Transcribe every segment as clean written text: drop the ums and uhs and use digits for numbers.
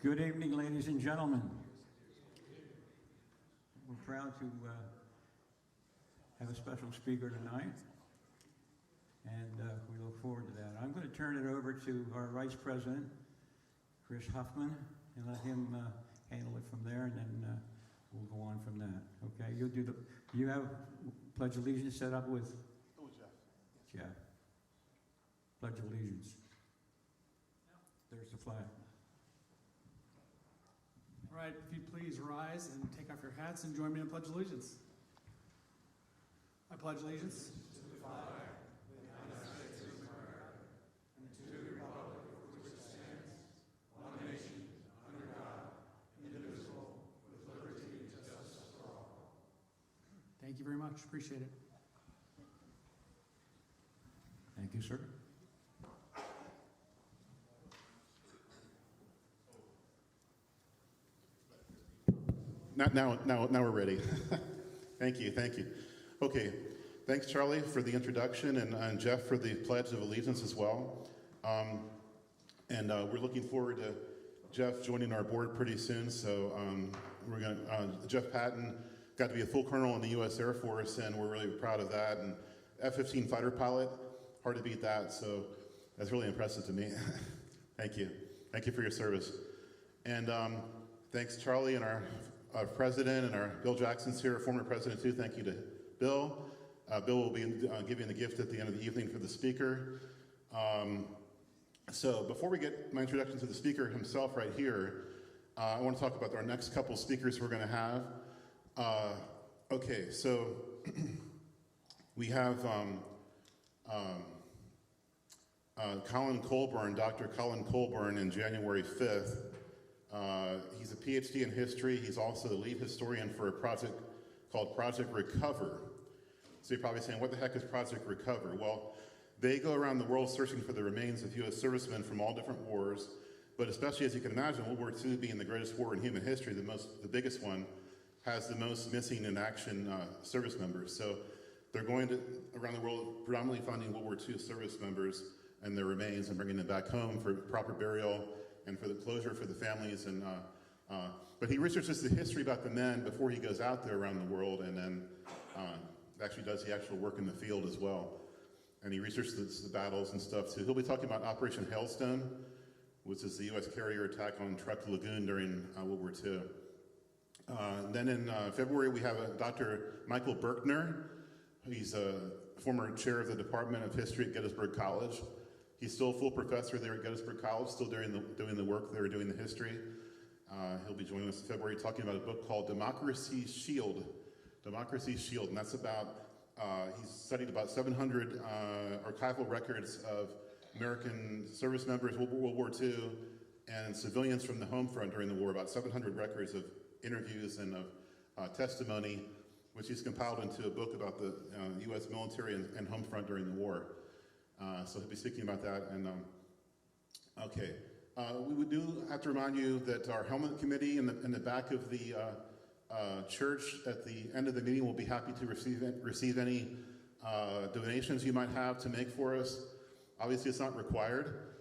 Good evening, ladies and gentlemen. We're proud to have a special speaker tonight, and we look forward to that. I'm going to turn it over to our Vice President, Chris Huffman, and let him handle it from there, and then we'll go on from that. Okay, you'll do the. You have Pledge of Allegiance set up with? Oh, Jeff. Jeff. Pledge of Allegiance. There's the flag. All right, if you please rise and take off your hats and join me in Pledge Allegiance. I pledge allegiance to the flag of the United States of America and to the republic for which it stands, one nation, under God, indivisible, with liberty and justice for all. Thank you very much. Appreciate it. Thank you, sir. Now we're ready. Thank you. Okay, thanks Charlie for the introduction and Jeff for the Pledge of Allegiance as well. We're looking forward to Jeff joining our board pretty soon. So we're going. Jeff Patton got to be a full colonel in the U.S. Air Force, and we're really proud of that. And F-15 fighter pilot, hard to beat that. So that's really impressive to me. Thank you for your service. And thanks Charlie and our president, and our Bill Jackson's here, former president too. Thank you to Bill. Bill will be giving the gift at the end of the evening for the speaker. So before we get my introduction to the speaker himself right here, I want to talk about our next couple speakers we're going to have. Okay, so we have Colin Colburn, Dr. Colin Colburn, in January 5th. He's a PhD in history. He's also the lead historian for a project called Project Recover. So you're probably saying, what the heck is Project Recover? Well, they go around the world searching for the remains of U.S. servicemen from all different wars, but especially, as you can imagine, World War II being the greatest war in human history, the biggest one, has the most missing in action service members. So they're going around the world predominantly finding World War II service members and their remains and bringing them back home for proper burial and for the closure for the families. But he researches the history about the men before he goes out there around the world, and then actually does the actual work in the field as well. And he researches the battles and stuff too. He'll be talking about Operation Hailstone, which is the U.S. carrier attack on Truk Lagoon during World War II. Then in February, we have Dr. Michael Berkner. He's a former chair of the Department of History at Gettysburg College. He's still a full professor there at Gettysburg College, still doing the work there, doing the history. He'll be joining us in February talking about a book called Democracy's Shield. Democracy's Shield, and that's about, he's studied about 700 archival records of American service members, World War II, and civilians from the home front during the war, about 700 records of interviews and of testimony, which he's compiled into a book about the U.S. military and home front during the war. So he'll be speaking about that. And okay, we do have to remind you that our helmet committee in the back of the church at the end of the meeting will be happy to receive any donations you might have to make for us. Obviously, it's not required,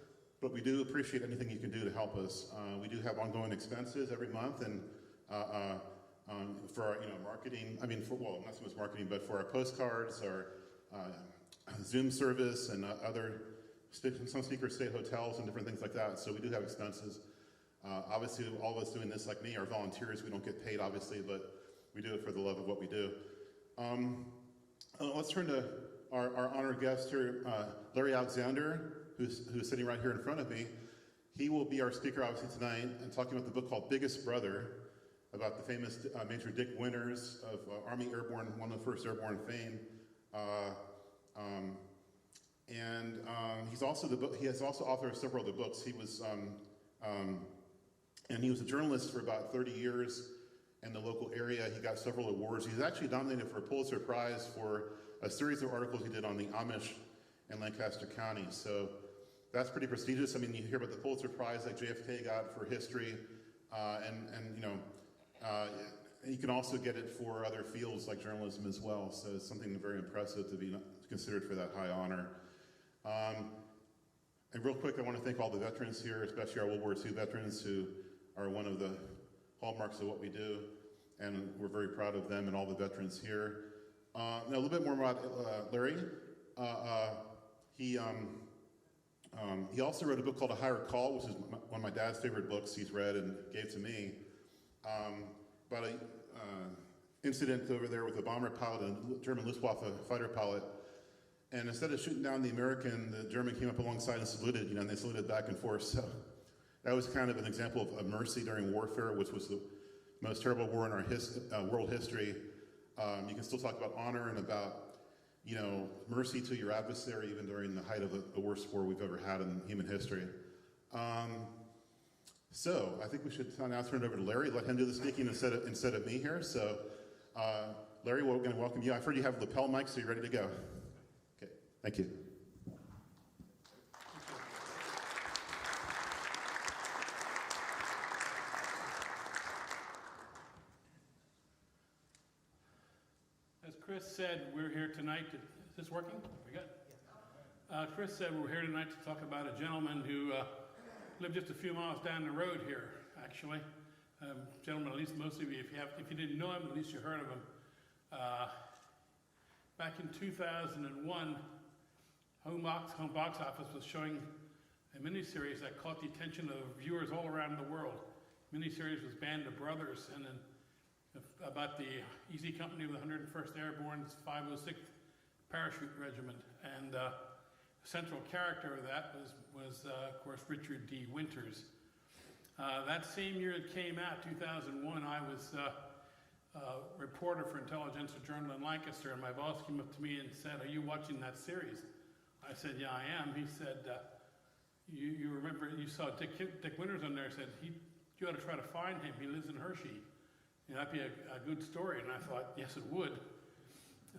but we do appreciate anything you can do to help us. We do have ongoing expenses every month, and for our marketing. I mean, not so much marketing, but for our postcards, our Zoom service, and some speakers stay at hotels and different things like that. So we do have expenses. Obviously, all of us doing this, like me, are volunteers. We don't get paid, obviously, but we do it for the love of what we do. Let's turn to our honored guest here, Larry Alexander, who's sitting right here in front of me. He will be our speaker, obviously, tonight, and talking about the book called Biggest Brother, about the famous Major Dick Winters of Army Airborne, 101st Airborne fame. He's also he has also authored several other books. He was he was a journalist for about 30 years in the local area. He got several awards. He's actually nominated for a Pulitzer Prize for a series of articles he did on the Amish in Lancaster County. So that's pretty prestigious. I mean, you hear about the Pulitzer Prize like JFK got for history, you can also get it for other fields like journalism as well. So it's something very impressive to be considered for that high honor. And real quick, I want to thank all the veterans here, especially our World War II veterans who are one of the hallmarks of what we do, and we're very proud of them and all the veterans here. Now a little bit more about Larry. He also wrote a book called A Higher Call, which is one of my dad's favorite books he's read and gave to me, about an incident over there with a bomber pilot and a German Luftwaffe fighter pilot. And instead of shooting down the American, the German came up alongside and saluted, and they saluted back and forth. So that was kind of an example of mercy during warfare, which was the most terrible war in our world history. You can still talk about honor and about, mercy to your adversary, even during the height of the worst war we've ever had in human history. So I think we should now turn it over to Larry, let him do the speaking instead of me here. So Larry, we're going to welcome you. I've heard you have lapel mics, so you're ready to go. Okay, thank you. As Chris said, we're here tonight to, is this working? We good? Chris said we're here tonight to talk about a gentleman who lived just a few miles down the road here, actually. Gentleman, at least most of you, if you didn't know him, at least you heard of him. Back in 2001, Home Box Office was showing a miniseries that caught the attention of viewers all around the world. The miniseries was Band of Brothers, and then about the Easy Company of the 101st Airborne's 506th Parachute Regiment. And the central character of that was of course, Richard D. Winters. That same year it came out, 2001, I was a reporter for Intelligencer Journal in Lancaster, and my boss came up to me and said, "Are you watching that series?" I said, "Yeah, I am." He said, you remember, you saw Dick Winters on there. Said, you ought to try to find him. He lives in Hershey. That'd be a good story. And I thought, yes, it would.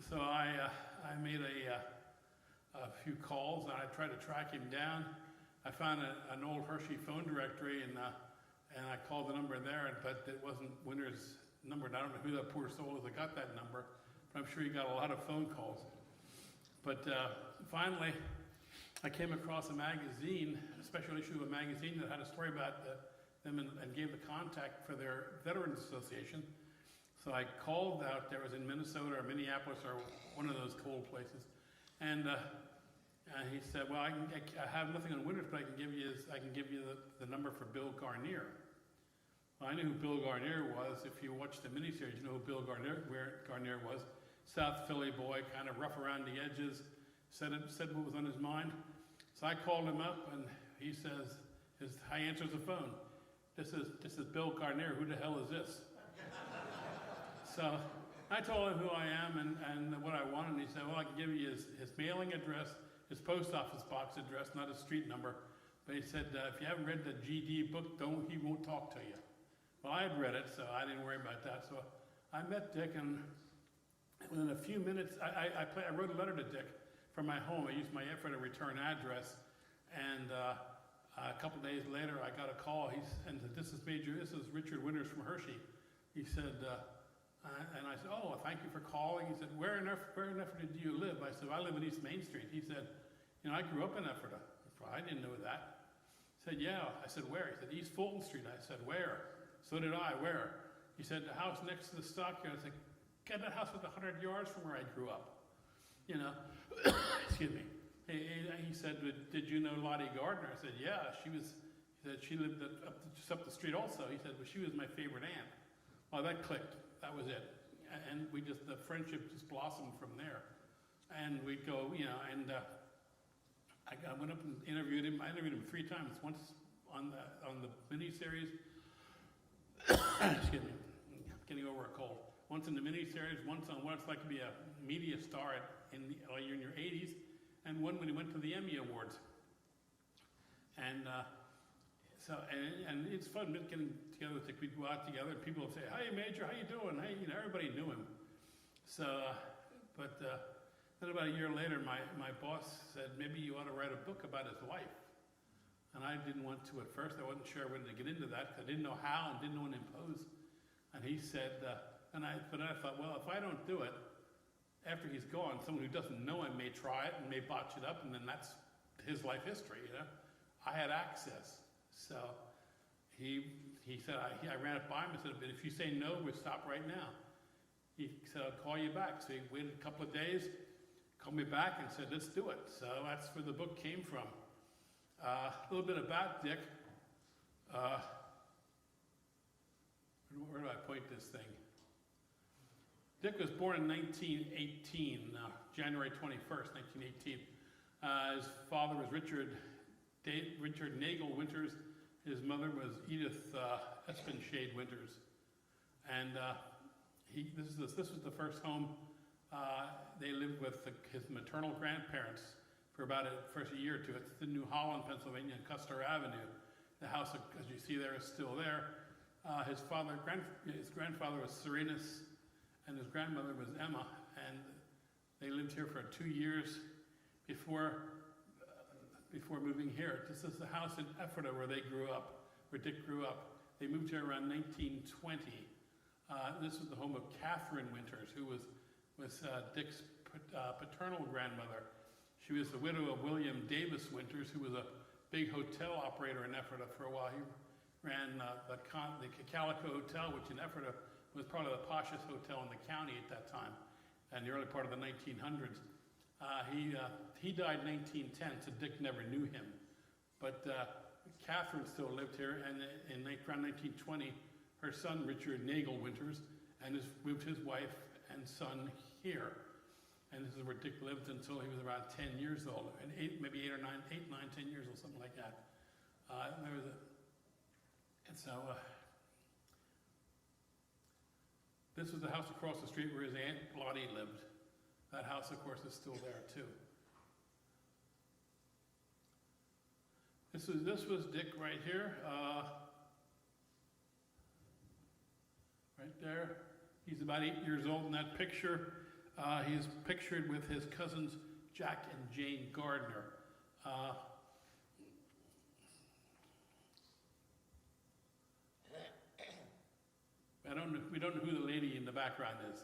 So I made a few calls, and I tried to track him down. I found an old Hershey phone directory, and I called the number there, but it wasn't Winters' number. And I don't know who that poor soul is that got that number, but I'm sure he got a lot of phone calls. But finally, I came across a magazine, a special issue of a magazine that had a story about them and gave the contact for their Veterans Association. So I called out there. It was in Minnesota or Minneapolis or one of those cold places. And he said, "Well, I have nothing on Winters, but I can give you the number for Bill Garnier." Well, I knew who Bill Garnier was. If you watched the miniseries, you know who Bill Garnier was. South Philly boy, kind of rough around the edges, said what was on his mind. So I called him up, and he says, I answers the phone. This is Bill Garnier. Who the hell is this? So I told him who I am and what I want, and he said, "Well, I can give you his mailing address, his post office box address, not his street number." But he said, "If you haven't read the GD book, he won't talk to you." Well, I had read it, so I didn't worry about that. So I met Dick, and within a few minutes, I wrote a letter to Dick from my home. I used my effort to return address, and a couple days later, I got a call. He said, "This is Richard Winters from Hershey." He said, and I said, "Oh, well, thank you for calling." He said, where in Ephrata do you live?" I said, "I live in East Main Street." He said, "I grew up in Ephrata." I didn't know that. He said, "Yeah." I said, "Where?" He said, "East Fulton Street." I said, "Where?" "So did I." "Where?" He said, "The house next to the stockyard." I said, "Get that house was 100 yards from where I grew up." Excuse me. He said, "Did you know Lottie Gardner?" I said, "Yeah." She lived just up the street also. He said, "Well, she was my favorite aunt." Well, that clicked. That was it. And the friendship just blossomed from there. And we'd go, and I went up and interviewed him. I interviewed him 3 times. Once on the miniseries. Excuse me. I'm getting over a cold. Once in the miniseries, once on what it's like to be a media star in your 80s, and one when he went to the Emmy Awards. And and it's fun getting together with Dick. We'd go out together, and people would say, "Hey, Major, how you doing?" Hey, everybody knew him. So, but then about a year later, my boss said, "Maybe you ought to write a book about his life." And I didn't want to at first. I wasn't sure when to get into that because I didn't know how and didn't want to impose. And he said, but then I thought, well, if I don't do it, after he's gone, someone who doesn't know him may try it and may botch it up, and then that's his life history, I had access. So he he said, I ran it by him and said, but if you say no, we'll stop right now. He said, I'll call you back. So he waited a couple of days, called me back and said, let's do it. So that's where the book came from. A little bit about Dick. Where do I point this thing? Dick was born in 1918, January 21st, 1918. His father was Richard Nagel Winters. His mother was Edith Espenshade Winters. And this was the first home they lived with his maternal grandparents for about first a year or two. It's in New Holland, Pennsylvania, Custer Avenue. The house, as you see there, is still there. His grandfather was Serenus, and his grandmother was Emma, and they lived here for 2 years before moving here. This is the house in Ephrata where they grew up, where Dick grew up. They moved here around 1920. This was the home of Catherine Winters, who was Dick's paternal grandmother. She was the widow of William Davis Winters, who was a big hotel operator in Ephrata for a while. He ran the Calico Hotel, which in Ephrata was probably the poshest hotel in the county at that time, and the early part of the 1900s. He died in 1910, so Dick never knew him. But Catherine still lived here, and around 1920, her son, Richard Nagel Winters, moved his wife and son here. And this is where Dick lived until he was around 10 years old, and 10 years old, something like that. This was the house across the street where his Aunt Lottie lived. That house, of course, is still there, too. This was Dick right here. Right there. He's about 8 years old in that picture. He's pictured with his cousins, Jack and Jane Gardner. We don't know who the lady in the background is.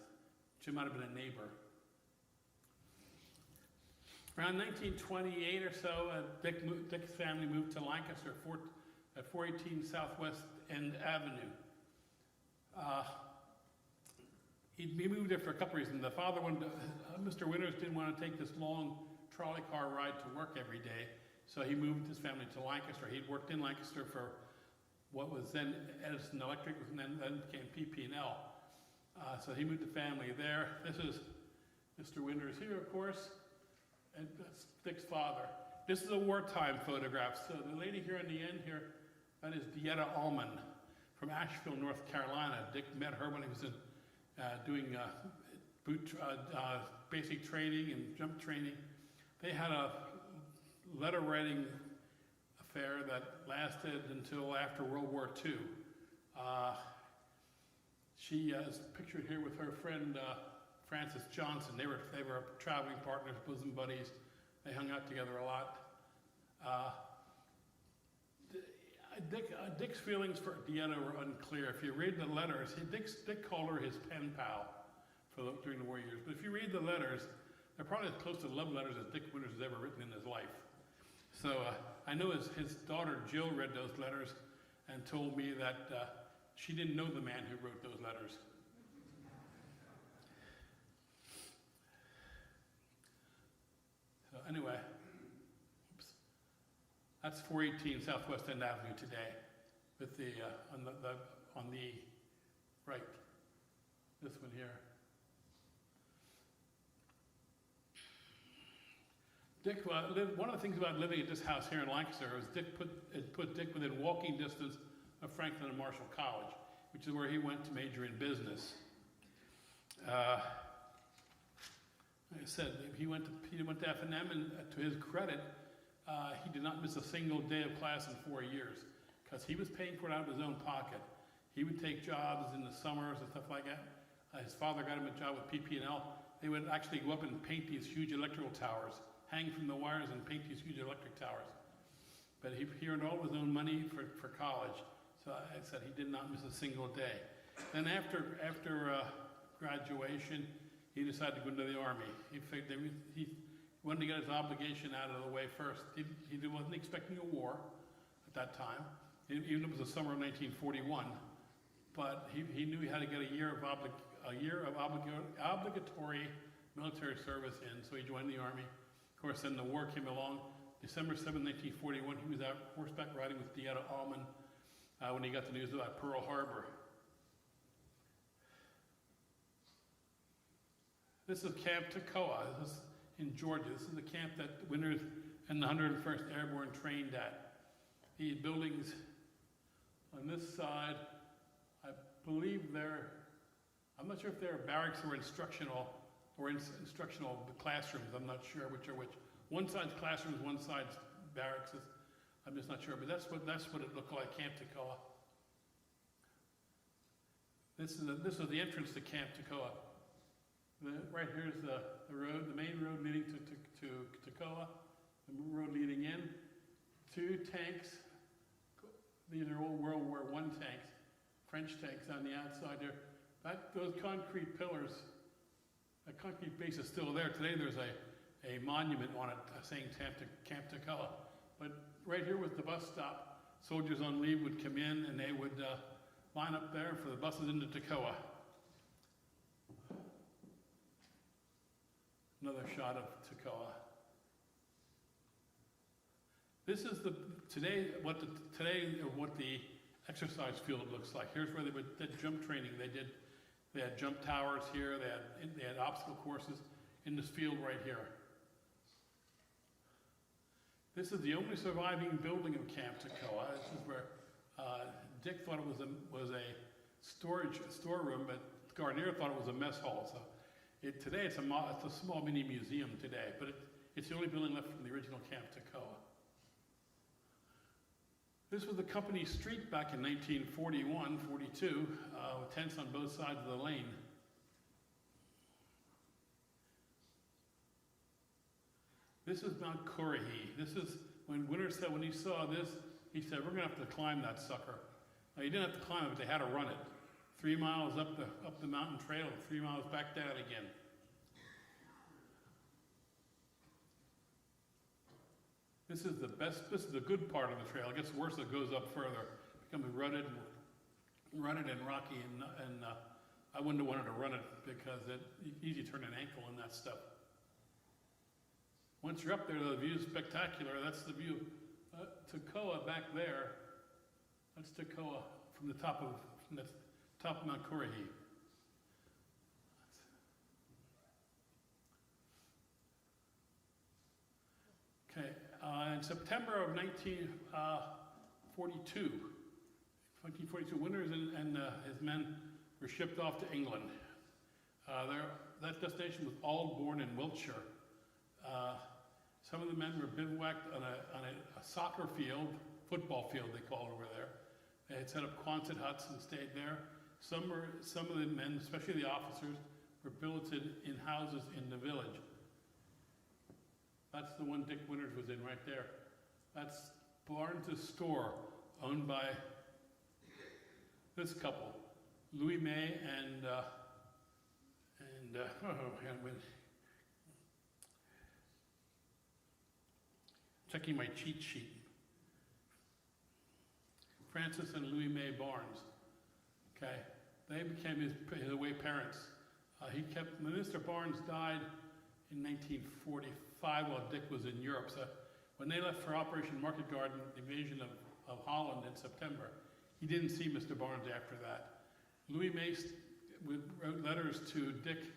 She might have been a neighbor. Around 1928 or so, Dick's family moved to Lancaster at 418 Southwest End Avenue. He moved there for a couple reasons. The father Mr. Winters didn't want to take this long trolley car ride to work every day, so he moved his family to Lancaster. He'd worked in Lancaster for what was then Edison Electric, and then became PP&L. So he moved the family there. This is Mr. Winters here, of course, and that's Dick's father. This is a wartime photograph. So the lady here on the end here, that is Dieta Allman from Asheville, North Carolina. Dick met her when he was doing basic training and jump training. They had a letter writing affair that lasted until after World War II. She is pictured here with her friend Frances Johnson. They were traveling partners, bosom buddies. They hung out together a lot. Dick's feelings for Dieta were unclear. If you read the letters, Dick called her his pen pal during the war years. But if you read the letters, they're probably as close to love letters as Dick Winters has ever written in his life. So I know his daughter Jill read those letters and told me that she didn't know the man who wrote those letters. So anyway, that's 418 Southwest End Avenue today, with the on the right. This one here. Dick one of the things about living at this house here in Lancaster was Dick put Dick within walking distance of Franklin and Marshall College, which is where he went to major in business. Like I said, he went to F&M, and to his credit, he did not miss a single day of class in 4 years, because he was paying for it out of his own pocket. He would take jobs in the summers and stuff like that. His father got him a job with PP&L. They would actually go up and paint these huge electrical towers, hang from the wires and paint these huge electric towers. But he earned all of his own money for college. So I said he did not miss a single day. Then after graduation, he decided to go into the Army. He wanted to get his obligation out of the way first. He wasn't expecting a war at that time. even if it was the summer of 1941. But he knew he had to get a year of obligatory military service in, so he joined the Army. Of course, then the war came along. December 7, 1941, he was out horseback riding with Deetta Allman when he got the news about Pearl Harbor. This is Camp Toccoa. This is in Georgia. This is the camp that Winters and the 101st Airborne trained at. The buildings on this side, I believe I'm not sure if they're barracks or instructional classrooms. I'm not sure which are which. One side's classrooms, one side's barracks. I'm just not sure, but that's what it looked like, Camp Toccoa. This is the entrance to Camp Toccoa. Right here's the road, the main road leading to Toccoa, the road leading in. 2 tanks. These are old World War I tanks, French tanks on the outside there. Those concrete pillars, that concrete base is still there. Today there's a monument on it saying Camp Toccoa. But right here was the bus stop. Soldiers on leave would come in and they would line up there for the buses into Toccoa. Another shot of Toccoa. This is what the exercise field looks like. Here's where they did jump training. They had jump towers here. They had obstacle courses in this field right here. This is the only surviving building of Camp Toccoa. This is where Dick thought it was a storeroom, but Gardner thought it was a mess hall. So today it's a small mini museum today, but it's the only building left from the original Camp Toccoa. This was the company street back in 1941, 42, with tents on both sides of the lane. This is Mount Currahee. This is when Winters said, when he saw this, he said, we're going to have to climb that sucker. Now, you didn't have to climb it, but they had to run it. 3 miles up the mountain trail, 3 miles back down again. This is the good part of the trail. It gets worse as it goes up further. It becomes rutted and rocky, and I wouldn't have wanted to run it because it's easy to turn an ankle on that stuff. Once you're up there, the view's spectacular. That's the view. Toccoa back there, that's Toccoa from the top of Mount Currahee. Okay, in September of 1942, Winters and his men were shipped off to England. That destination was Aldbourne in Wiltshire. Some of the men were bivouacked on a soccer field, football field they call it over there. They had set up Quonset huts and stayed there. Some of the men, especially the officers, were billeted in houses in the village. That's the one Dick Winters was in right there. That's Barnes' store, owned by this couple, Louis May and checking my cheat sheet. Francis and Louis May Barnes. Okay, they became his away parents. When Mr. Barnes died in 1945 while Dick was in Europe. So when they left for Operation Market Garden, the invasion of Holland in September, he didn't see Mr. Barnes after that. Louis May wrote letters to Dick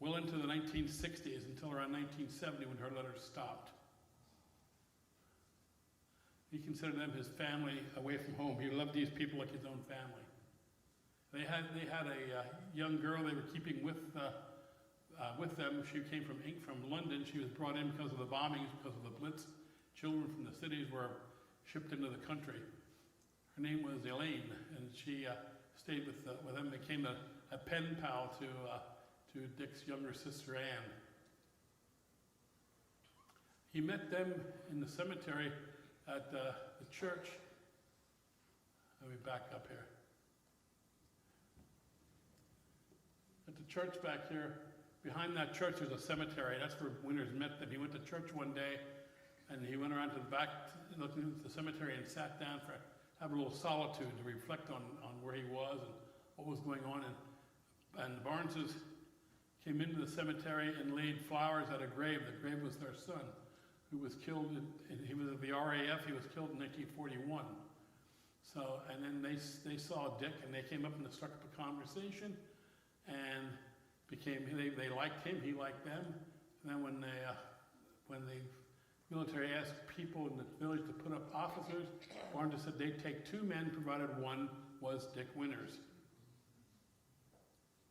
well into the 1960s until around 1970 when her letters stopped. He considered them his family away from home. He loved these people like his own family. They had a young girl they were keeping with them. She came from London. She was brought in because of the bombings, because of the Blitz. Children from the cities were shipped into the country. Her name was Elaine, and she stayed with them. Became a pen pal to Dick's younger sister Anne. He met them in the cemetery at the church. Let me back up here. At the church back here, behind that church there's a cemetery. That's where Winters met them. He went to church one day and he went around to the back looking at the cemetery and sat down for have a little solitude to reflect on where he was and what was going on. And the Barneses came into the cemetery and laid flowers at a grave. The grave was their son, who was killed, he was of the RAF, he was killed in 1941. So, and then they saw Dick, and they came up and struck up a conversation, and they liked him, he liked them. And then when the military asked people in the village to put up officers, Barnes said they'd take 2 men, provided one was Dick Winters.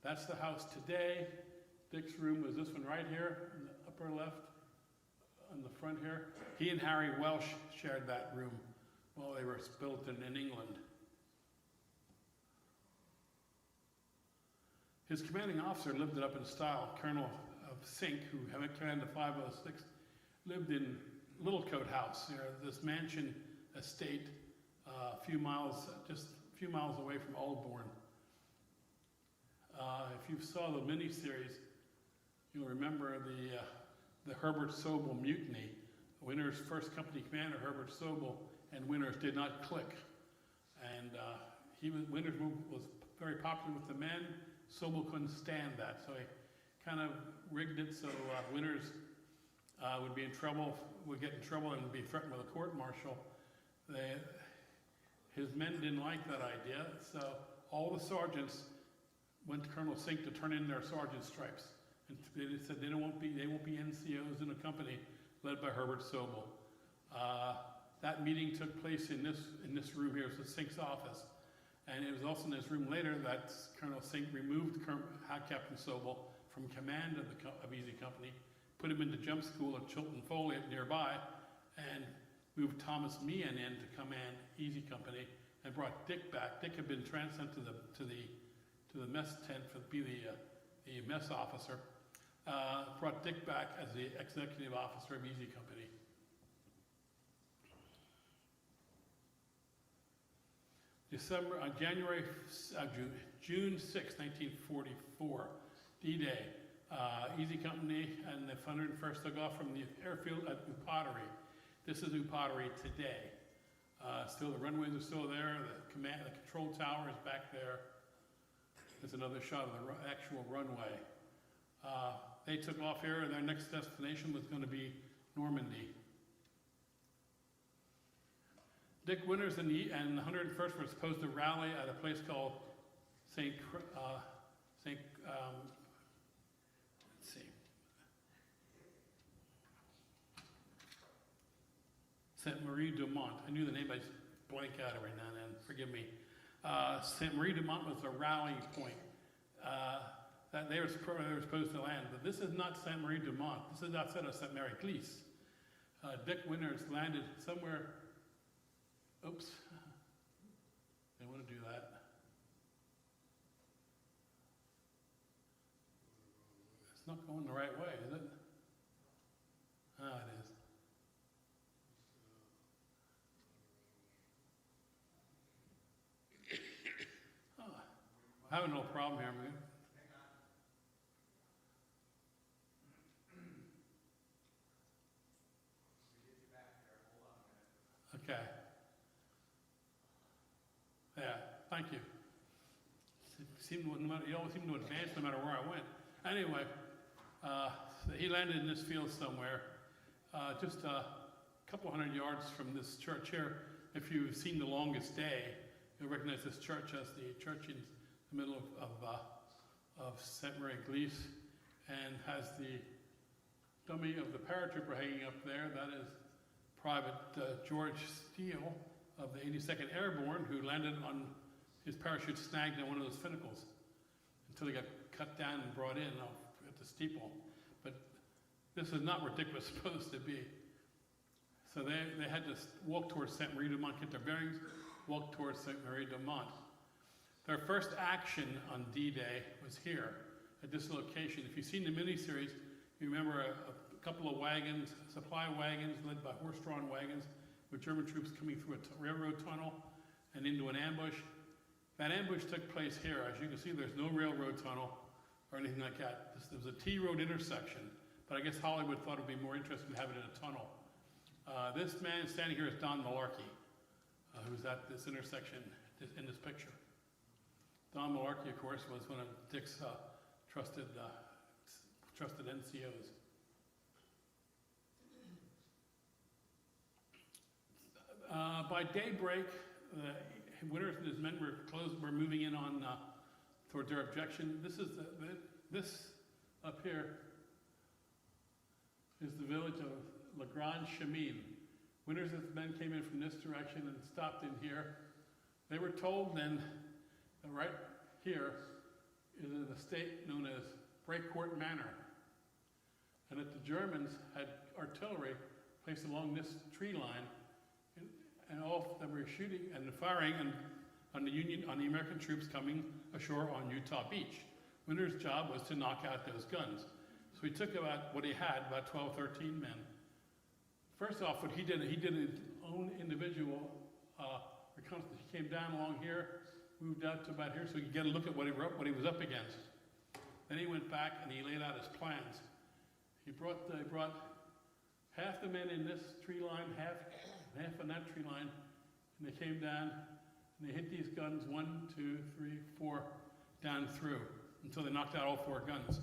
That's the house today. Dick's room was this one right here, in the upper left, on the front here. He and Harry Welsh shared that room while they were built in England. His commanding officer lived it up in style. Colonel of Sink, who had commanded 506, lived in Littlecote House, this mansion estate, just a few miles away from Aldbourne. If you saw the miniseries, you'll remember the Herbert Sobel mutiny. Winters' first company commander, Herbert Sobel, and Winters did not click. And Winters was very popular with the men. Sobel couldn't stand that, so he kind of rigged it so Winters would be in trouble, would get in trouble and be threatened with a court-martial. His men didn't like that idea, so all the sergeants went to Colonel Sink to turn in their sergeant stripes. And they said they won't be NCOs in a company led by Herbert Sobel. That meeting took place in this room here. It was Sink's office. And it was also in this room later that Colonel Sink removed Captain Sobel from command of Easy Company, put him into jump school at Chilton Folliot nearby, and moved Thomas Meehan in to command Easy Company, and brought Dick back. Dick had been sent to the mess tent to be the mess officer. Brought Dick back as the executive officer of Easy Company. June 6, 1944, D-Day. Easy Company and the 101st took off from the airfield at Upottery. This is Upottery today. Still, the runways are still there. The control tower is back there. There's another shot of the actual runway. They took off here, and their next destination was going to be Normandy. Dick Winters and the 101st were supposed to rally at a place called St. Marie du Mont. I knew the name, I just blank out every now and then. Forgive me. St. Marie du Mont was the rallying point that they were supposed to land. But this is not St. Marie du Mont. This is outside of St. Mary Glisse. Dick Winters landed somewhere. Oops. They want to do that. It's not going the right way, is it? Ah, it is. I'm having no problem here, man. Okay. Yeah, thank you. You always seem to advance no matter where I went. Anyway, so he landed in this field somewhere, just a couple hundred yards from this church here. If you've seen The Longest Day, you'll recognize this church as the church in the middle of St. Mary Glisse, and has the dummy of the paratrooper hanging up there. That is Private George Steele of the 82nd Airborne, who landed on his parachute snagged on one of those finnacles until he got cut down and brought in at the steeple. But this is not where Dick was supposed to be. So they had to walk towards St. Marie du Mont, get their bearings, walk towards St. Marie du Mont. Their first action on D-Day was here, at this location. If you've seen the miniseries, you remember a couple of wagons, supply wagons led by horse-drawn wagons, with German troops coming through a railroad tunnel and into an ambush. That ambush took place here. As you can see, there's no railroad tunnel or anything like that. There was a T-road intersection, but I guess Hollywood thought it would be more interesting to have it in a tunnel. This man standing here is Don Malarkey. who's at this intersection in this picture. Don Malarkey, of course, was one of Dick's trusted NCOs. By daybreak, Winters and his men were moving in on toward their objection. This up here is the village of La Grande Chemine. Winters and his men came in from this direction and stopped in here. They were told then that right here is an estate known as Breakcourt Manor, and that the Germans had artillery placed along this tree line, and all of them were shooting and firing on the American troops coming ashore on Utah Beach. Winters' job was to knock out those guns. So he took about what he had, about 12, 13 men. First off, what he did his own individual reconnaissance. He came down along here, moved out to about here so he could get a look at what he was up against. Then he went back and he laid out his plans. He brought half the men in this tree line, half on that tree line, and they came down and they hit these guns 1, 2, 3, 4 down through until they knocked out all 4 guns.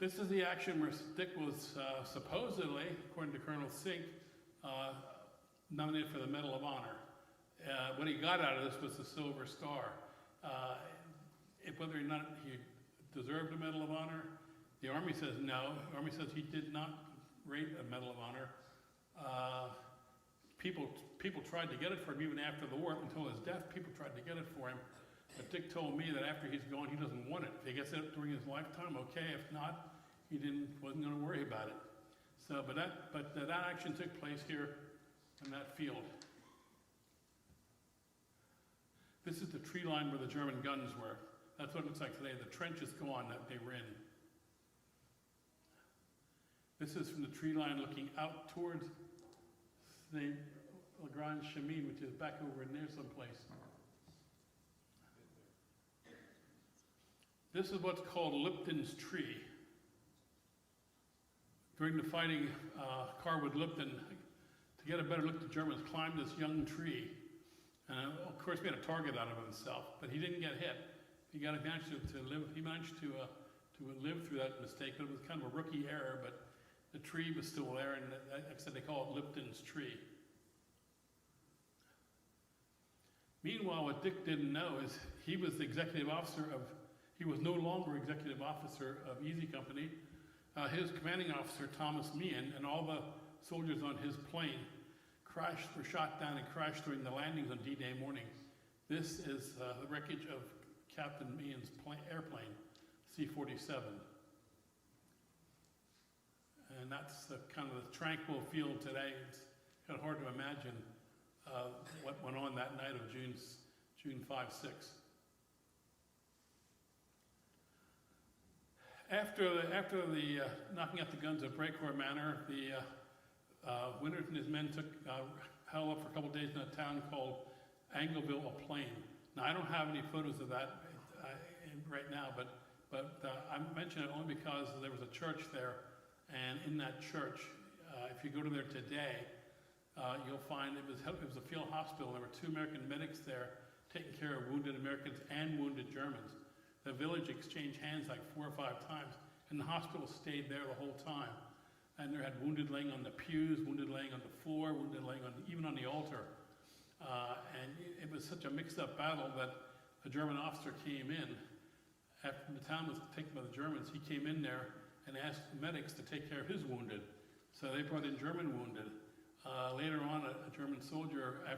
This is the action where Dick was supposedly, according to Colonel Sink, nominated for the Medal of Honor. What he got out of this was the Silver Star. Whether or not he deserved a Medal of Honor, the Army says no. The Army says he did not rate a Medal of Honor. People tried to get it for him even after the war. Until his death, people tried to get it for him. But Dick told me that after he's gone, he doesn't want it. If he gets it during his lifetime, okay. If not, he wasn't going to worry about it. So, but that action took place here in that field. This is the tree line where the German guns were. That's what it looks like today. The trench is gone that they were in. This is from the tree line looking out towards the La Grande Chemine, which is back over in there someplace. This is what's called Lipton's Tree. During the fighting, Carwood Lipton, to get a better look, the Germans climbed this young tree. And of course, made a target out of himself, but he didn't get hit. He managed to live. He managed to live through that mistake, but it was kind of a rookie error. But the tree was still there, and like I said, they call it Lipton's Tree. Meanwhile, what Dick didn't know is he was the executive officer of. He was no longer executive officer of Easy Company. His commanding officer, Thomas Meehan, and all the soldiers on his plane were shot down and crashed during the landings on D-Day morning. This is the wreckage of Captain Meehan's airplane, C-47. And that's kind of the tranquil field today. It's kind of hard to imagine what went on that night of June 5, 6. After the knocking out the guns at Breakcourt Manor, Winters and his men held up for a couple days in a town called Angleville-au-Plain. Now, I don't have any photos of that right now, but I mention it only because there was a church there, and in that church, if you go to there today, you'll find it was a field hospital. There were 2 American medics there taking care of wounded Americans and wounded Germans. The village exchanged hands like 4 or 5 times, and the hospital stayed there the whole time. And there had wounded laying on the pews, wounded laying on the floor, wounded laying even on the altar. And it was such a mixed-up battle that a German officer came in. After the town was taken by the Germans, he came in there and asked the medics to take care of his wounded. So they brought in German wounded. Later on, a German soldier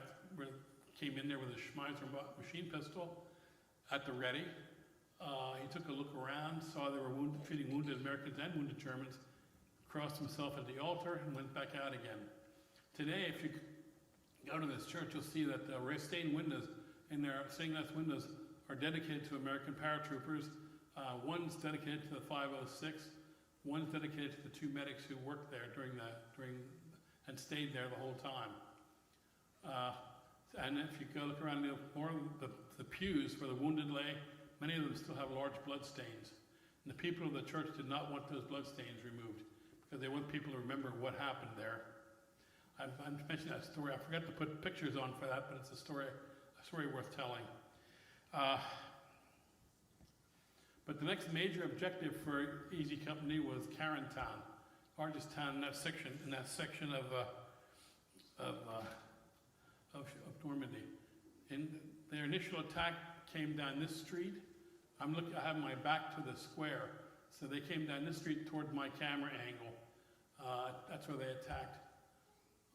came in there with a Schmeisser machine pistol at the ready. He took a look around, saw they were treating wounded Americans and wounded Germans, crossed himself at the altar, and went back out again. Today, if you go to this church, you'll see that the stained windows in their stained glass windows are dedicated to American paratroopers. One's dedicated to the 506. One's dedicated to the 2 medics who worked there and stayed there the whole time. And if you go look around the pews where the wounded lay, many of them still have large blood stains. And the people of the church did not want those blood stains removed because they want people to remember what happened there. I mentioned that story. I forgot to put pictures on for that, but it's a story worth telling. But the next major objective for Easy Company was Carentan, largest town in that section of Normandy. And their initial attack came down this street. I have my back to the square, so they came down this street toward my camera angle. That's where they attacked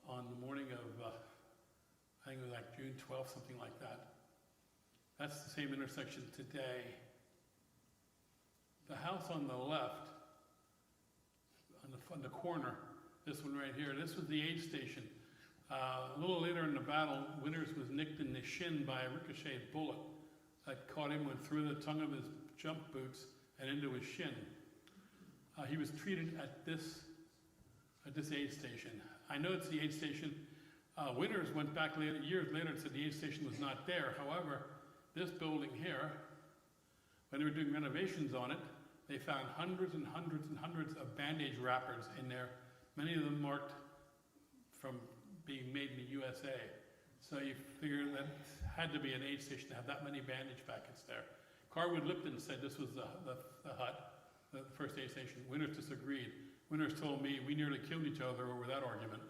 on the morning of, I think it was like June 12th, something like that. That's the same intersection today. The house on the left, on the corner, this one right here, this was the aid station. A little later in the battle, Winters was nicked in the shin by a ricocheted bullet that caught him, went through the tongue of his jump boots and into his shin. He was treated at this aid station. I know it's the aid station. Winters went back years later and said the aid station was not there. However, this building here, when they were doing renovations on it, they found hundreds and hundreds and hundreds of bandage wrappers in there, many of them marked from being made in the USA. So you figure that had to be an aid station to have that many bandage packets there. Carwood Lipton said this was the hut, the first aid station. Winters disagreed. Winters told me we nearly killed each other over that argument.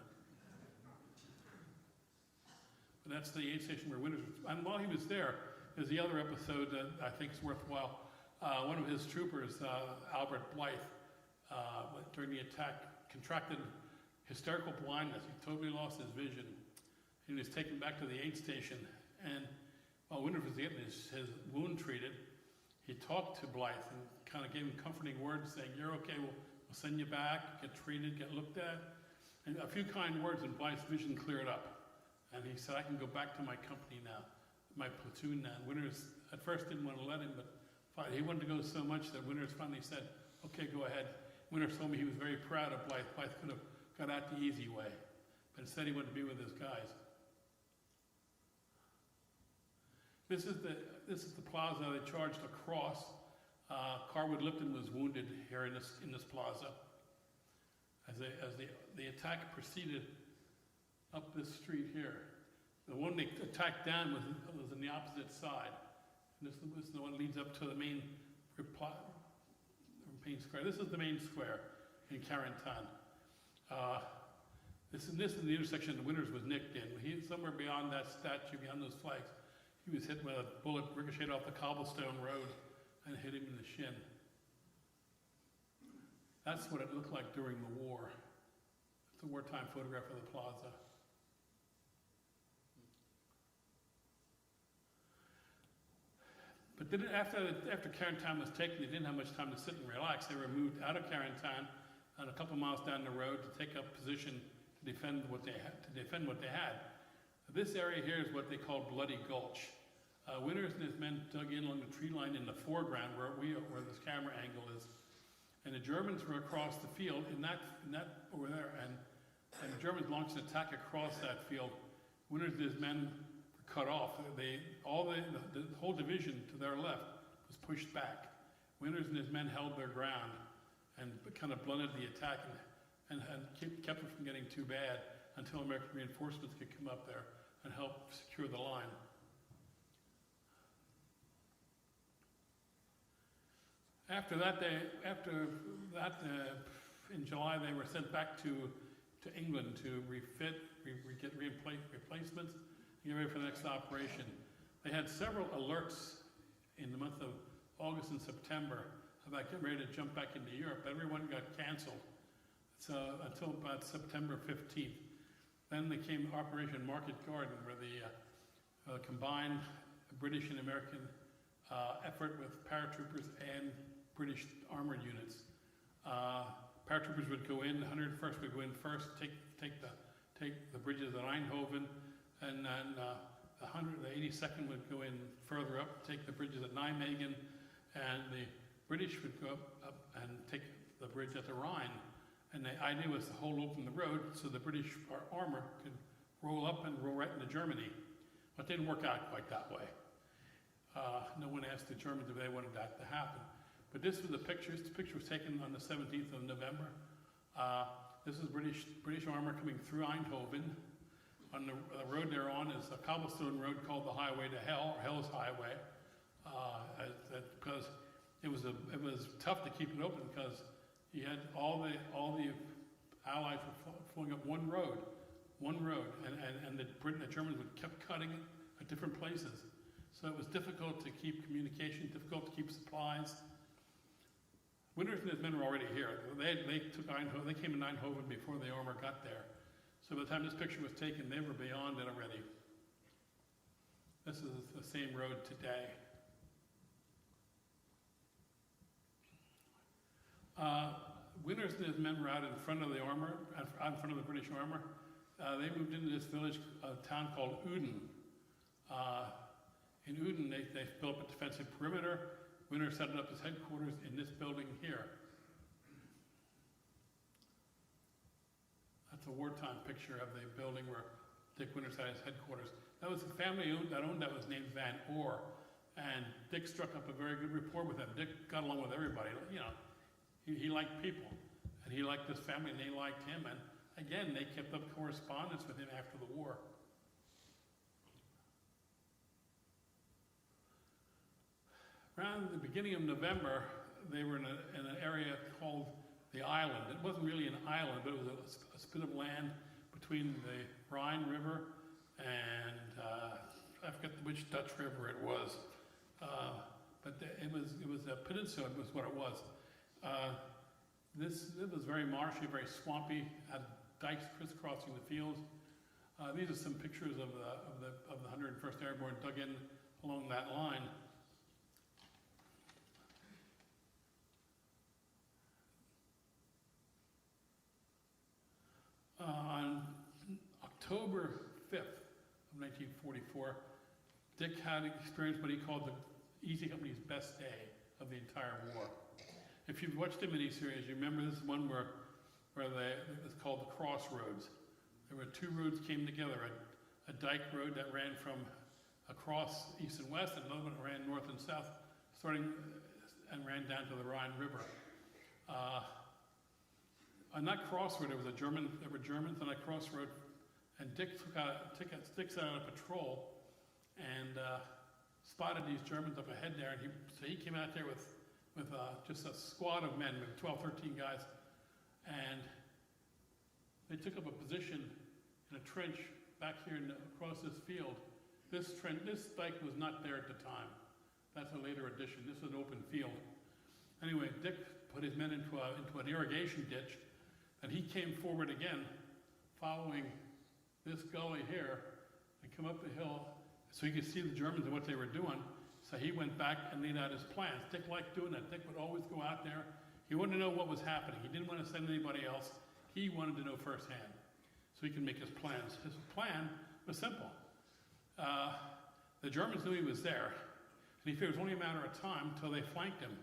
But that's the aid station where Winters was. And while he was there, there's the other episode that I think is worthwhile. One of his troopers, Albert Blythe, during the attack, contracted hysterical blindness. He totally lost his vision. He was taken back to the aid station, and while Winters was getting his wound treated, he talked to Blythe and kind of gave him comforting words, saying, "You're okay, we'll send you back, get treated, get looked at." And a few kind words, and Blythe's vision cleared up. And he said, "I can go back to my company now, my platoon now." And Winters at first didn't want to let him, but he wanted to go so much that Winters finally said, "Okay, go ahead." Winters told me he was very proud of Blythe. Blythe could have got out the easy way, but instead he wanted to be with his guys. This is the plaza they charged across. Carwood Lipton was wounded here in this plaza. As the attack proceeded up this street here. The one they attacked down was on the opposite side. And this is the one that leads up to the main square. This is the main square in Carentan. This is the intersection that Winters was nicked in. He's somewhere beyond that statue, beyond those flags. He was hit with a bullet ricocheted off the cobblestone road and hit him in the shin. That's what it looked like during the war. It's a wartime photograph of the plaza. But then after Carentan was taken, they didn't have much time to sit and relax. They were moved out of Carentan and a couple miles down the road to take up position to defend what they had. This area here is what they call Bloody Gulch. Winters and his men dug in along the tree line in the foreground where this camera angle is. And the Germans were across the field in that over there, and the Germans launched an attack across that field. Winters and his men were cut off. The whole division to their left was pushed back. Winters and his men held their ground and kind of blunted the attack and kept it from getting too bad until American reinforcements could come up there and help secure the line. After that, in July, they were sent back to England to refit, get replacements, and get ready for the next operation. They had several alerts in the month of August and September about getting ready to jump back into Europe. Everyone got canceled. So until about September 15th. Then they came Operation Market Garden, where the combined British and American effort with paratroopers and British armored units. Paratroopers would go in, the 101st would go in first, take the bridges at Eindhoven, and then the 82nd would go in further up, take the bridges at Nijmegen, and the British would go up and take the bridge at the Rhine. And the idea was to hold open the road so the British armor could roll up and roll right into Germany. But it didn't work out quite that way. No one asked the Germans if they wanted that to happen. But this was the picture. This picture was taken on the 17th of November. This is British armor coming through Eindhoven. On the road they're on is a cobblestone road called the Highway to Hell, or Hell's Highway, because it was tough to keep it open because you had all the Allies were flowing up one road, and the Germans kept cutting it at different places. So it was difficult to keep communication, difficult to keep supplies. Winters and his men were already here. They took Eindhoven. They came in Eindhoven before the armor got there. So by the time this picture was taken, they were beyond it already. This is the same road today. Winters and his men were out in front of the armor, out in front of the British armor. They moved into this village, town called Uden. In Uden, they built up a defensive perimeter. Winters set up his headquarters in this building here. That's a wartime picture of the building where Dick Winters had his headquarters. That was the family that owned that was named Van Orr, and Dick struck up a very good rapport with them. Dick got along with everybody. You know, he liked people, and he liked this family, and they liked him. And again, they kept up correspondence with him after the war. Around the beginning of November, they were in an area called the Island. It wasn't really an island, but it was a spit of land between the Rhine River and I forget which Dutch river it was, but it was a peninsula. Was what it was. It was very marshy, very swampy. Had dikes crisscrossing the fields. These are some pictures of the 101st Airborne dug in along that line. On October 5th of 1944, Dick had experienced what he called the Easy Company's best day of the entire war. If you've watched the miniseries, you remember this one where it was called the Crossroads. There were two roads came together, a dike road that ran from across east and west, and another one that ran north and south, starting and ran down to the Rhine River. On that crossroad, there were Germans on that crossroad, and Dick sticks out on a patrol and spotted these Germans up ahead there, and so he came out there with just a squad of men, 12, 13 guys, and they took up a position in a trench back here across this field. This dike was not there at the time. That's a later addition. This was an open field. Anyway, Dick put his men into an irrigation ditch, and he came forward again, following this gully here, and come up the hill so he could see the Germans and what they were doing. So he went back and laid out his plans. Dick liked doing that. Dick would always go out there. He wanted to know what was happening. He didn't want to send anybody else. He wanted to know firsthand so he could make his plans. His plan was simple. The Germans knew he was there, and he figured it was only a matter of time until they flanked him.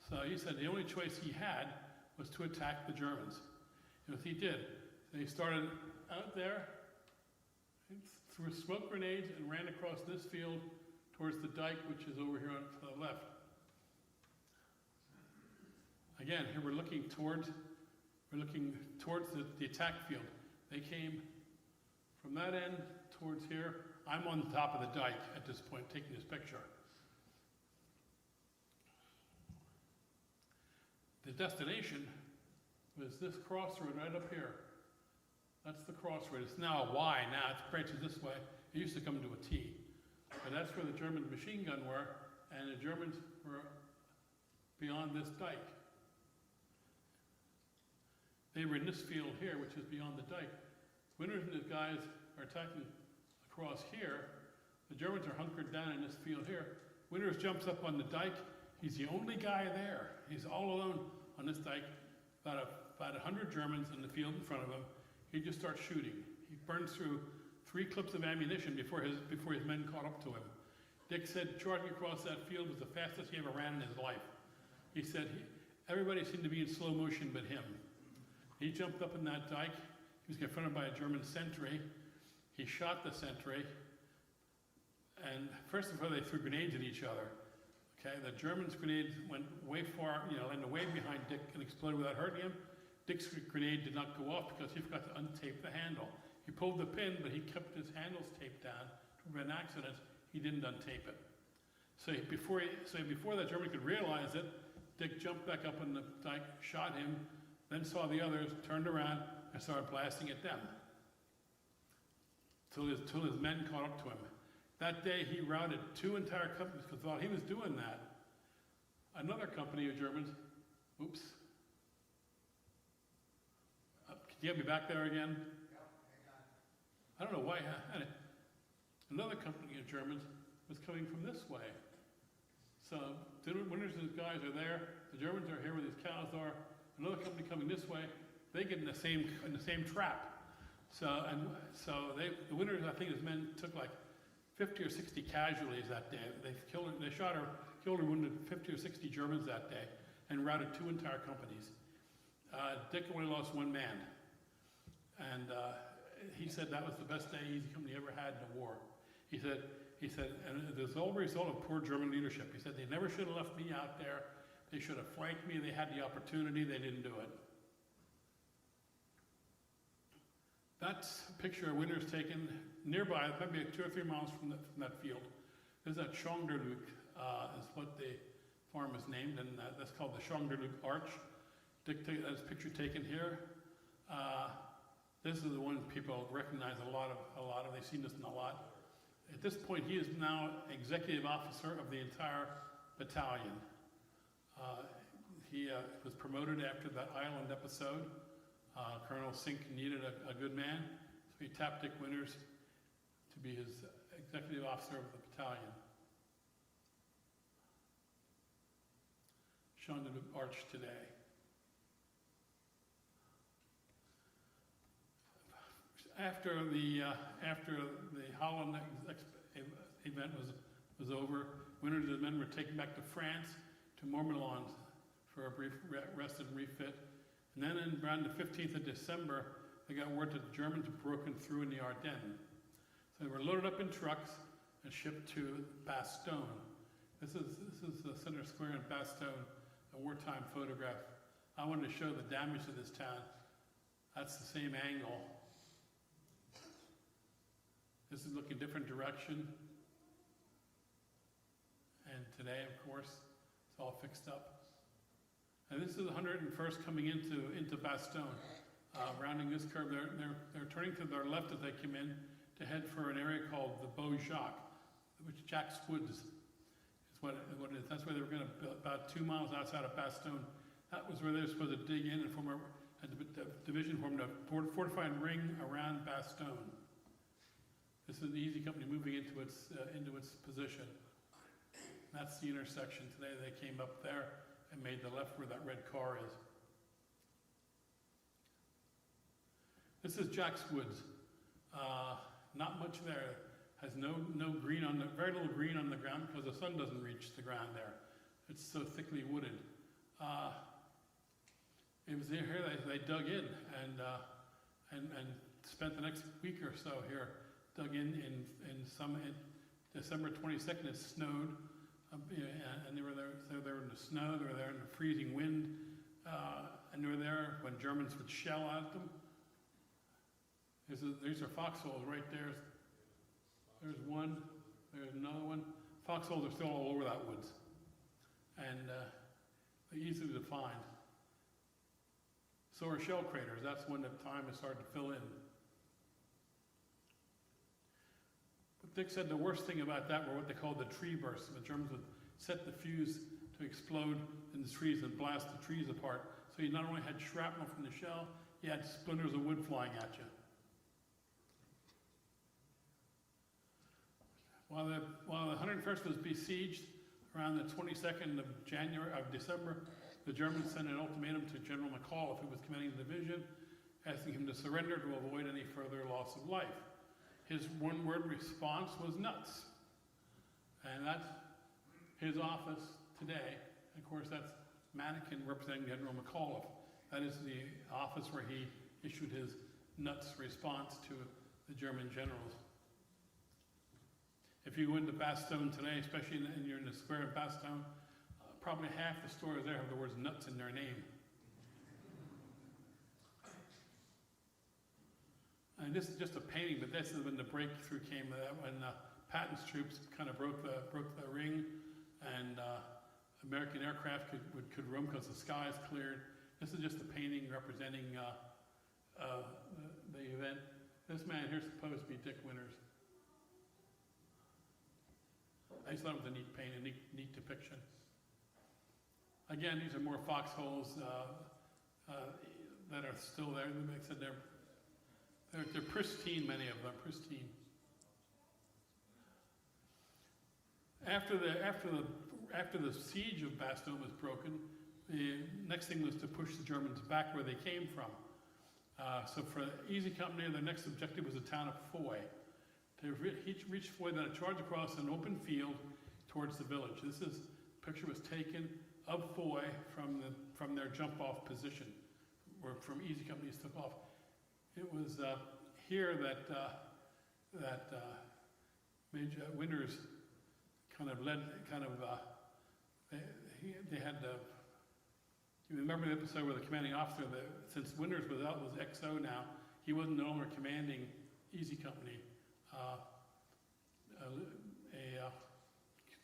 So he said the only choice he had was to attack the Germans. And he did. They started out there, threw smoke grenades, and ran across this field towards the dike, which is over here to the left. Again, here we're looking towards the attack field. They came from that end towards here. I'm on the top of the dike at this point, taking this picture. The destination was this crossroad right up here. That's the crossroad. It's now a Y now. It branches this way. It used to come to a T. But that's where the German machine gun were, and the Germans were beyond this dike. They were in this field here, which is beyond the dike. Winters and his guys are attacking across here. The Germans are hunkered down in this field here. Winters jumps up on the dike. He's the only guy there. He's all alone on this dike. About 100 Germans in the field in front of him. He just starts shooting. He burns through 3 clips of ammunition before his men caught up to him. Dick said charging across that field was the fastest he ever ran in his life. He said everybody seemed to be in slow motion but him. He jumped up in that dike. He was confronted by a German sentry. He shot the sentry. And first of all, they threw grenades at each other. Okay, the Germans' grenades went way far, landed way behind Dick and exploded without hurting him. Dick's grenade did not go off because he forgot to untape the handle. He pulled the pin, but he kept his handles taped down to prevent accidents. He didn't untape it. So before that German could realize it, Dick jumped back up in the dike, shot him, then saw the others, turned around, and started blasting at them. Till his men caught up to him. That day, he routed 2 entire companies because while he was doing that, another company of Germans, oops. Can you get me back there again? I don't know why. Another company of Germans was coming from this way. So the Winters and his guys are there. The Germans are here where these cows are. Another company coming this way. They get in the same trap. So the Winters, I think his men took like 50 or 60 casualties that day. They shot or killed or wounded 50 or 60 Germans that day and routed 2 entire companies. Dick only lost 1 man. And he said that was the best day Easy Company ever had in a war. He said, and it was all a result of poor German leadership. He said, they never should have left me out there. They should have flanked me. They had the opportunity. They didn't do it. That's a picture of Winters taken nearby, maybe 2 or 3 miles from that field. There's that Champ de Luc, is what the farm is named, and that's called the Champ de Luc Arch. That's a picture taken here. This is the one people recognize a lot of. They've seen this in a lot. At this point, he is now executive officer of the entire battalion. He was promoted after that island episode. Colonel Sink needed a good man, so he tapped Dick Winters to be his executive officer of the battalion. Champ de Luc Arch today. After the Holland event was over, Winters and his men were taken back to France, to Montmelon, for a brief rest and refit. And then around the 15th of December, they got word that the Germans had broken through in the Ardennes. So they were loaded up in trucks and shipped to Bastogne. This is the center square in Bastogne, a wartime photograph. I wanted to show the damage to this town. That's the same angle. This is looking different direction. And today, of course, it's all fixed up. And this is the 101st coming into Bastogne. Rounding this curve, they're turning to their left as they come in to head for an area called the Beau Jacques, which Jack's Woods is what it is. That's where they were going to build, about 2 miles outside of Bastogne. That was where they were supposed to dig in and form a division, formed a fortified ring around Bastogne. This is the Easy Company moving into its position. That's the intersection today. They came up there and made the left where that red car is. This is Jack's Woods. Not much there. Has no green on very little green on the ground because the sun doesn't reach the ground there. It's so thickly wooded. It was here they dug in and spent the next week or so here. Dug in December 22nd. It snowed. And they were there. So they were in the snow. They were there in the freezing wind, and they were there when Germans would shell at them. These are foxholes right there. There's one. There's another one. Foxholes are still all over that woods, and they're easily to find. So are shell craters. That's when the time is starting to fill in. But Dick said the worst thing about that were what they called the tree bursts. The Germans would set the fuse to explode in the trees and blast the trees apart. So you not only had shrapnel from the shell, you had splinters of wood flying at you. While the 101st was besieged, around the 22nd of December, the Germans sent an ultimatum to General McCall, who was commanding the division, asking him to surrender to avoid any further loss of life. His one-word response was nuts. And that's his office today. Of course, that's Mannequin representing General McAuliffe. That is the office where he issued his nuts response to the German generals. If you go into Bastogne today, especially and you're in the square of Bastogne, probably half the stores there have the words nuts in their name. And this is just a painting, but this is when the breakthrough came, when Patton's troops kind of broke the ring, and American aircraft could roam because the skies cleared. This is just a painting representing the event. This man here's supposed to be Dick Winters. I just thought it was a neat painting, a neat depiction. Again, these are more foxholes that are still there. Like I said, they're pristine, many of them, pristine. After the siege of Bastogne was broken, the next thing was to push the Germans back where they came from. So for Easy Company, their next objective was the town of Foy. To reach Foy, they had to charge across an open field towards the village. Picture was taken of Foy from their jump-off position, or from Easy Companies took off. It was here that Major Winters kind of led, they had you remember the episode where the commanding officer, since Winters was XO now, he wasn't no longer commanding Easy Company.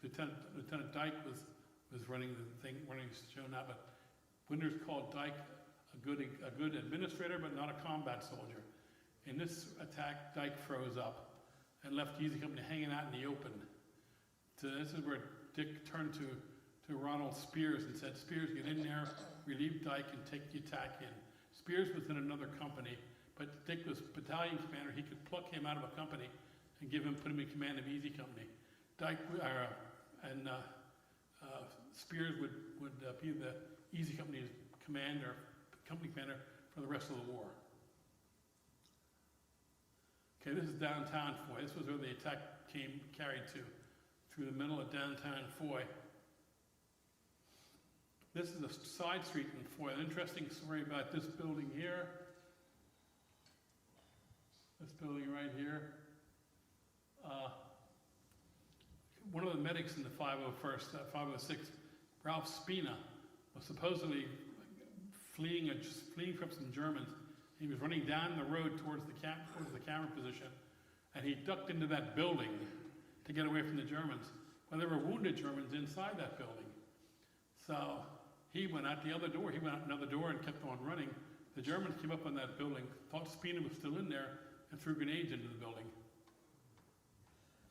Lieutenant Dyke was running the thing, running the show now, but Winters called Dyke a good administrator, but not a combat soldier. In this attack, Dyke froze up and left Easy Company hanging out in the open. So this is where Dick turned to Ronald Spears and said, "Spears, get in there, relieve Dyke, and take the attack in." Spears was in another company, but Dick was battalion commander. He could pluck him out of a company and put him in command of Easy Company. Dyke and Spears would be the Easy Company's company commander for the rest of the war. Okay, this is downtown Foy. This was where the attack carried to, through the middle of downtown Foy. This is a side street in Foy. An interesting story about this building here. This building right here. One of the medics in the 506, Ralph Spina, was supposedly fleeing from some Germans. He was running down the road towards the camera position, and he ducked into that building to get away from the Germans. Well, there were wounded Germans inside that building. So he went out the other door. He went out another door and kept on running. The Germans came up on that building, thought Spina was still in there, and threw grenades into the building,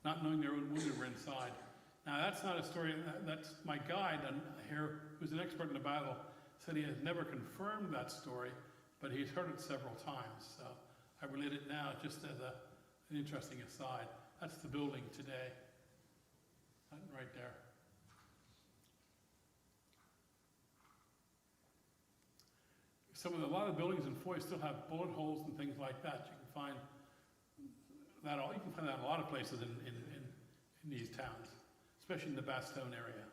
not knowing their own wounded were inside. Now, that's not a story. That's my guide here, who's an expert in the battle, said he has never confirmed that story, but he's heard it several times. So I relate it now just as an interesting aside. That's the building today, right there. A lot of buildings in Foy still have bullet holes and things like that. You can find that in a lot of places in these towns, especially in the Bastogne area.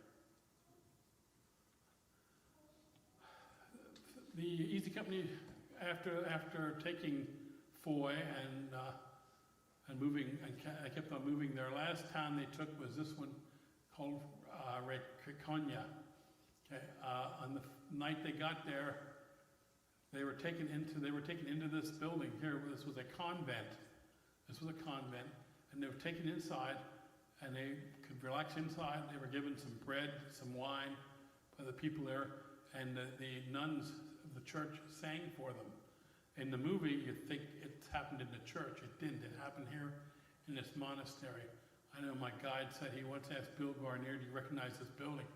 The Easy Company, after taking Foy and moving, and kept on moving, their last town they took was this one called Réquillart. Okay, on the night they got there, they were taken into this building here. This was a convent. And they were taken inside, and they could relax inside. They were given some bread, some wine by the people there, and the nuns of the church sang for them. In the movie, you think it happened in the church. It didn't. It happened here in this monastery. I know my guide said he once asked Bill Garnier, "Do you recognize this building?"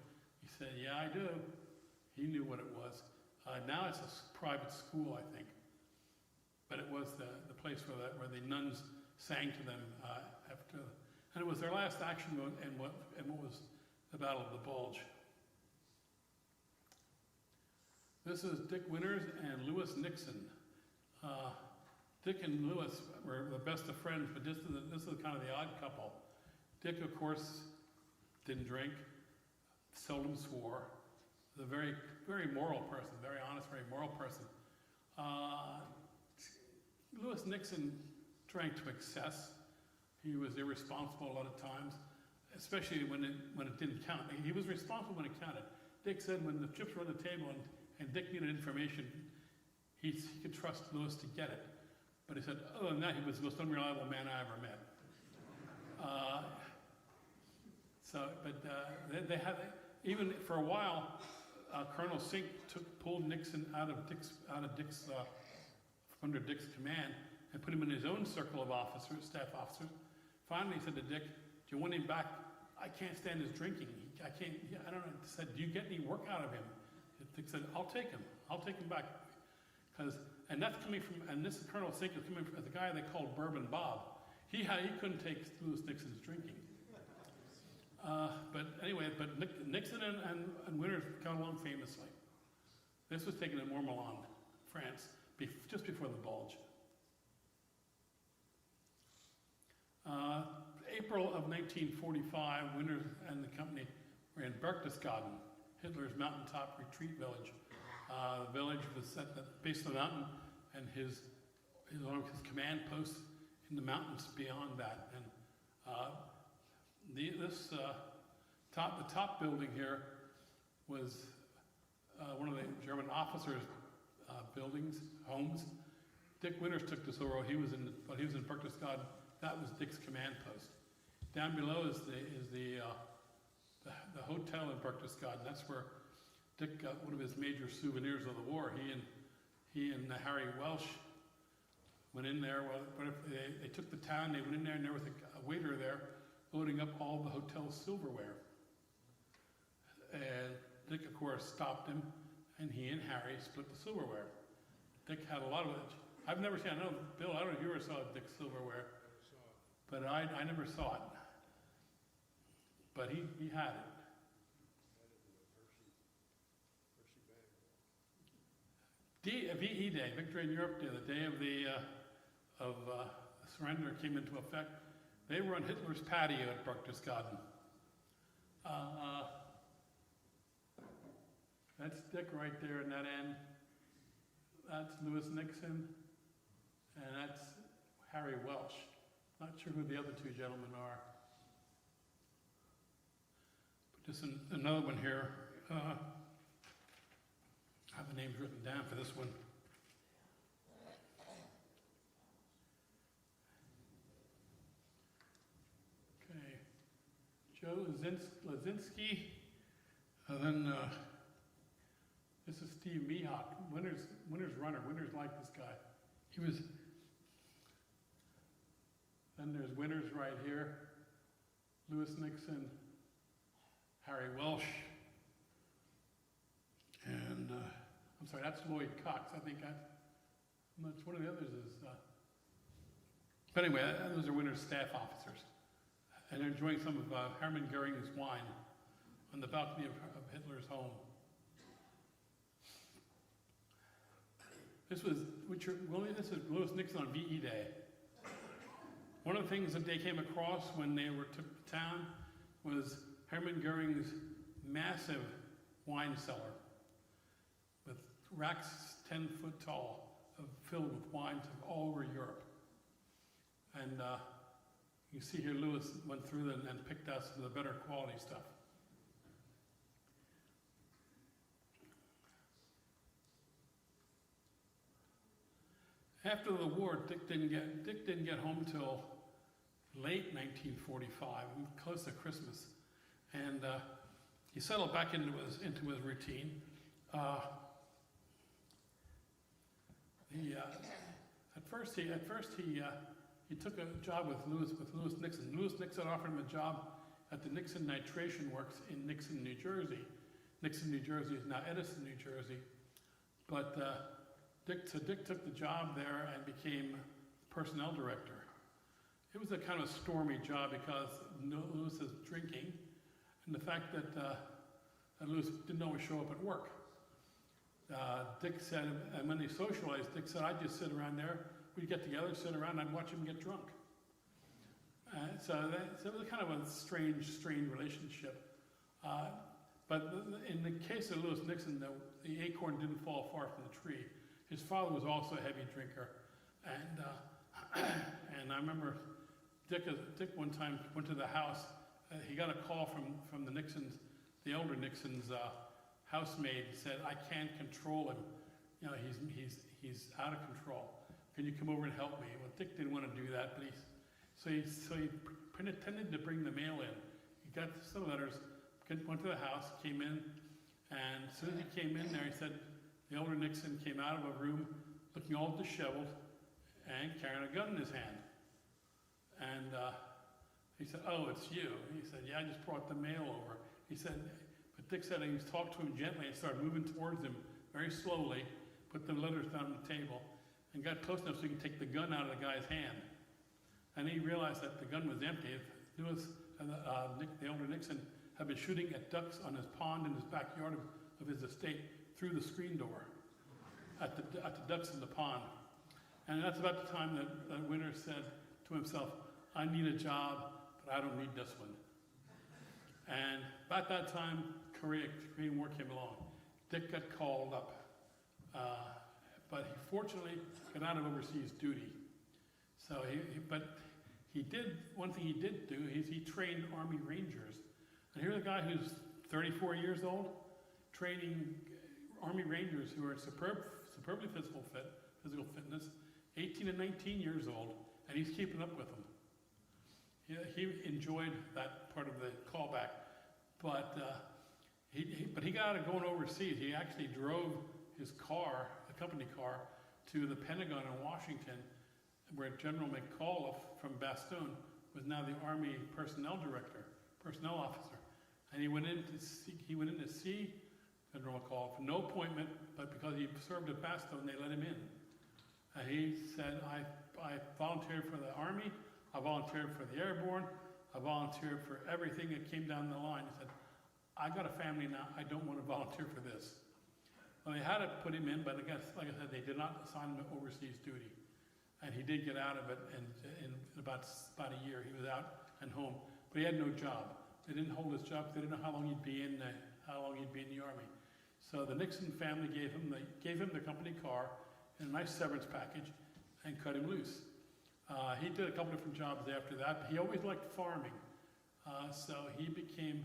He said, "Yeah, I do." He knew what it was. Now it's a private school, I think. But it was the place where the nuns sang to them after, and it was their last action in what was the Battle of the Bulge. This is Dick Winters and Lewis Nixon. Dick and Lewis were the best of friends, but this is kind of the odd couple. Dick, of course, didn't drink, seldom swore. Was a very, very moral person, very honest, very moral person. Lewis Nixon drank to excess. He was irresponsible a lot of times, especially when it didn't count. He was responsible when it counted. Dick said when the chips were on the table and Dick needed information, he could trust Lewis to get it. But he said, other than that, he was the most unreliable man I ever met. They had, even for a while, Colonel Sink pulled Nixon out of under Dick's command and put him in his own circle of officers, staff officers. Finally, he said to Dick, "Do you want him back? I can't stand his drinking. I can't. I don't know." He said, "Do you get any work out of him?" Dick said, "I'll take him. I'll take him back." And that's coming from, and this Colonel Sink is coming from the guy they called Bourbon Bob. He couldn't take Lewis Nixon's drinking. But anyway, Nixon and Winters got along famously. This was taken in Mourmelon, France, just before the bulge. April of 1945, Winters and the company were in Berchtesgaden, Hitler's mountaintop retreat village. The village was at the base of the mountain, and his command post in the mountains beyond that. And the top building here was one of the German officers' homes. Dick Winters took this over. He was in Berchtesgaden. That was Dick's command post. Down below is the hotel in Berchtesgaden. That's where Dick got one of his major souvenirs of the war. He and Harry Welsh went in there. Well, they took the town. They went in there, and there was a waiter there loading up all the hotel's silverware. And Dick, of course, stopped him, and he and Harry split the silverware. Dick had a lot of it. I've never seen. I know, Bill. I don't know if you ever saw Dick's silverware, but I never saw it. But he had it. VE Day, Victory in Europe Day, the day of the surrender came into effect. They were on Hitler's patio at Berchtesgaden. That's Dick right there in that end. That's Lewis Nixon, and that's Harry Welsh. Not sure who the other two gentlemen are. But just another one here. I have the names written down for this one. Okay. Joe Lazinski. And then this is Steve Mihawk, Winters runner. Winters liked this guy. Then there's Winters right here. Lewis Nixon, Harry Welsh, and I'm sorry, that's Lloyd Cox. I think one of the others is. But anyway, those are Winters' staff officers, and they're enjoying some of Hermann Goering's wine on the balcony of Hitler's home. This is Lewis Nixon on VE Day. One of the things that they came across when they took the town was Hermann Goering's massive wine cellar with racks 10 foot tall filled with wines from all over Europe. And you see here Lewis went through them and picked out some of the better quality stuff. After the war, Dick didn't get home till late 1945, close to Christmas, and he settled back into his routine. At first he took a job with Lewis Nixon. Lewis Nixon offered him a job at the Nixon Nitration Works in Nixon, New Jersey. Nixon, New Jersey is now Edison, New Jersey, but Dick took the job there and became personnel director. It was a kind of stormy job because Lewis is drinking, and the fact that Lewis didn't always show up at work. Dick said, and when they socialized, Dick said, "I'd just sit around there. We'd get together, sit around, and I'd watch him get drunk." So it was kind of a strange relationship. But in the case of Lewis Nixon, the acorn didn't fall far from the tree. His father was also a heavy drinker, and I remember Dick one time went to the house. He got a call from the Nixons, the elder Nixons' housemaid, said, "I can't control him. You know, he's out of control." can you come over and help me? Well, Dick didn't want to do that, but he pretended to bring the mail in. He got some letters, went to the house, came in, and as soon as he came in there, he said, the elder Nixon came out of a room looking all disheveled and carrying a gun in his hand. And he said, oh, it's you. He said, yeah, I just brought the mail over. He said, but Dick said he talked to him gently and started moving towards him very slowly, put the letters down on the table, and got close enough so he could take the gun out of the guy's hand. And he realized that the gun was empty. The elder Nixon had been shooting at ducks on his pond in his backyard of his estate through the screen door at the ducks in the pond. And that's about the time that Winter said to himself, I need a job, but I don't need this one. And about that time, Korean War came along. Dick got called up, but he fortunately got out of overseas duty. So one thing he did do is he trained Army Rangers. And here's a guy who's 34 years old, training Army Rangers who are superbly physical fitness, 18 and 19 years old, and he's keeping up with them. He enjoyed that part of the callback, but he got out of going overseas. He actually drove his car, the company car, to the Pentagon in Washington, where General McAuliffe from Bastogne was now the Army personnel officer, and he went in to see General McAuliffe. No appointment, but because he served at Bastogne, they let him in. And he said, I volunteered for the Army, I volunteered for the Airborne, I volunteered for everything that came down the line. He said, I got a family now, I don't want to volunteer for this. Well, they had to put him in, but I guess, like I said, they did not assign him to overseas duty. And he did get out of it, and in about a year, he was out and home. But he had no job. They didn't hold his job. They didn't know how long he'd be in the Army. So the Nixon family gave him the company car and a nice severance package and cut him loose. He did a couple different jobs after that, but he always liked farming. So he became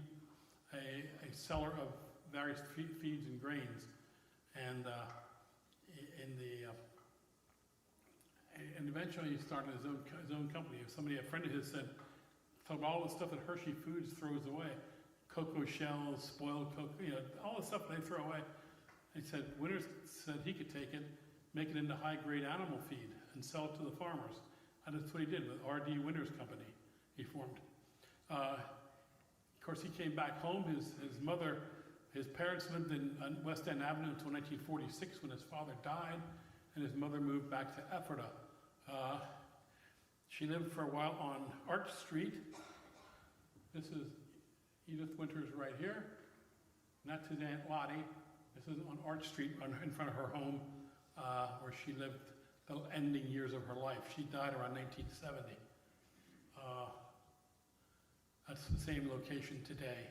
a seller of various feeds and grains. And eventually he started his own company. A friend of his said, talk about all the stuff that Hershey Foods throws away. Cocoa shells, spoiled cocoa, all the stuff they throw away. He said, Winters said he could take it, make it into high-grade animal feed, and sell it to the farmers. And that's what he did with R.D. Winters Company, he formed. Of course, he came back home. His parents lived in West End Avenue until 1946 when his father died, and his mother moved back to Ephrata. She lived for a while on Arch Street. This is Edith Winters right here. And that's his Aunt Lottie. This is on Arch Street in front of her home where she lived the ending years of her life. She died around 1970. That's the same location today.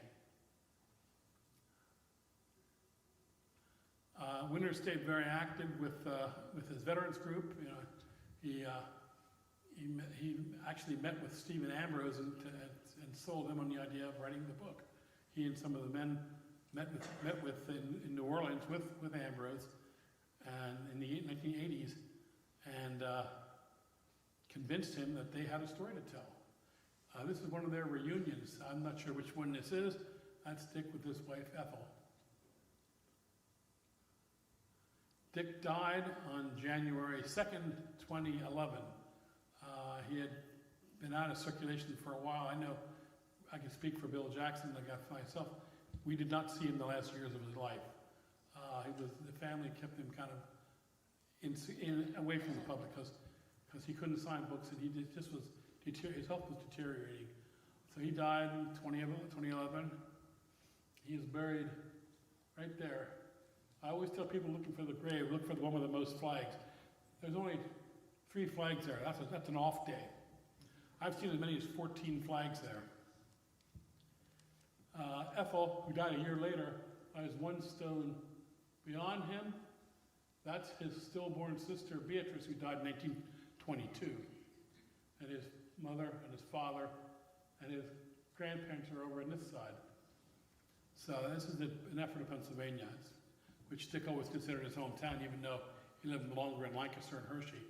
Winters stayed very active with his veterans group. He actually met with Stephen Ambrose and sold him on the idea of writing the book. He and some of the men met in New Orleans with Ambrose, and in the 1980s, and convinced him that they had a story to tell. This is one of their reunions. I'm not sure which one this is. That's Dick with his wife Ethel. Dick died on January 2nd, 2011. He had been out of circulation for a while. I know I can speak for Bill Jackson, like myself. We did not see him the last years of his life. The family kept him kind of away from the public because he couldn't sign books, and his health was deteriorating. So he died in 2011. He is buried right there. I always tell people looking for the grave, look for the one with the most flags. There's only 3 flags there. That's an off day. I've seen as many as 14 flags there. Ethel, who died a year later, lies 1 stone beyond him. That's his stillborn sister, Beatrice, who died in 1922. And his mother and his father and his grandparents are over on this side. So this is in Ephrata, Pennsylvania, which Dick always considered his hometown, even though he lived longer in Lancaster and Hershey.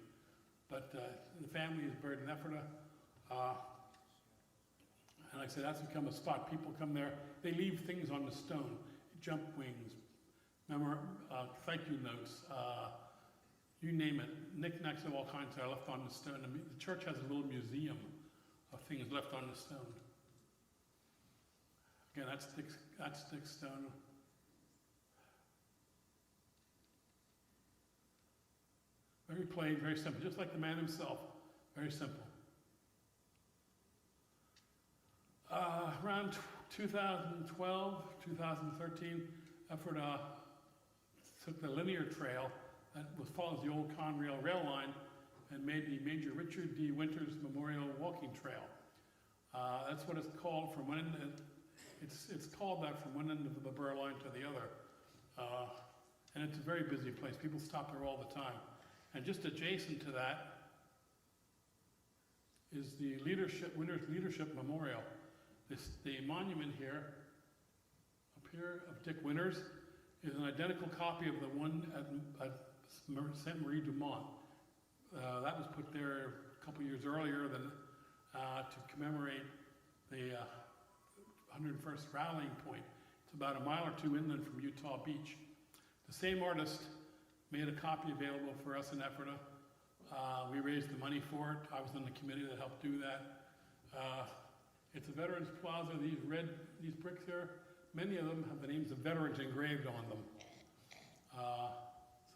But the family is buried in Ephrata. And like I said, that's become a spot. People come there, they leave things on the stone, jump wings, thank you notes, you name it. Knickknacks of all kinds are left on the stone. The church has a little museum of things left on the stone. Again, that's stick stone. Very plain, very simple, just like the man himself. Very simple. Around 2012, 2013, Ephrata took the linear trail that follows the old Conrail rail line and made the Major Richard D. Winters Memorial Walking Trail. That's what it's called from one end. It's called that from one end of the Burr line to the other. And it's a very busy place. People stop there all the time. And just adjacent to that is the Winters Leadership Memorial. The monument here, up here, of Dick Winters, is an identical copy of the one at Sainte Marie du Mont. That was put there a couple years earlier to commemorate the 101st rallying point. It's about a mile or two inland from Utah Beach. The same artist made a copy available for us in Ephrata. We raised the money for it. I was on the committee that helped do that. It's a Veterans Plaza. These bricks here, many of them have the names of veterans engraved on them.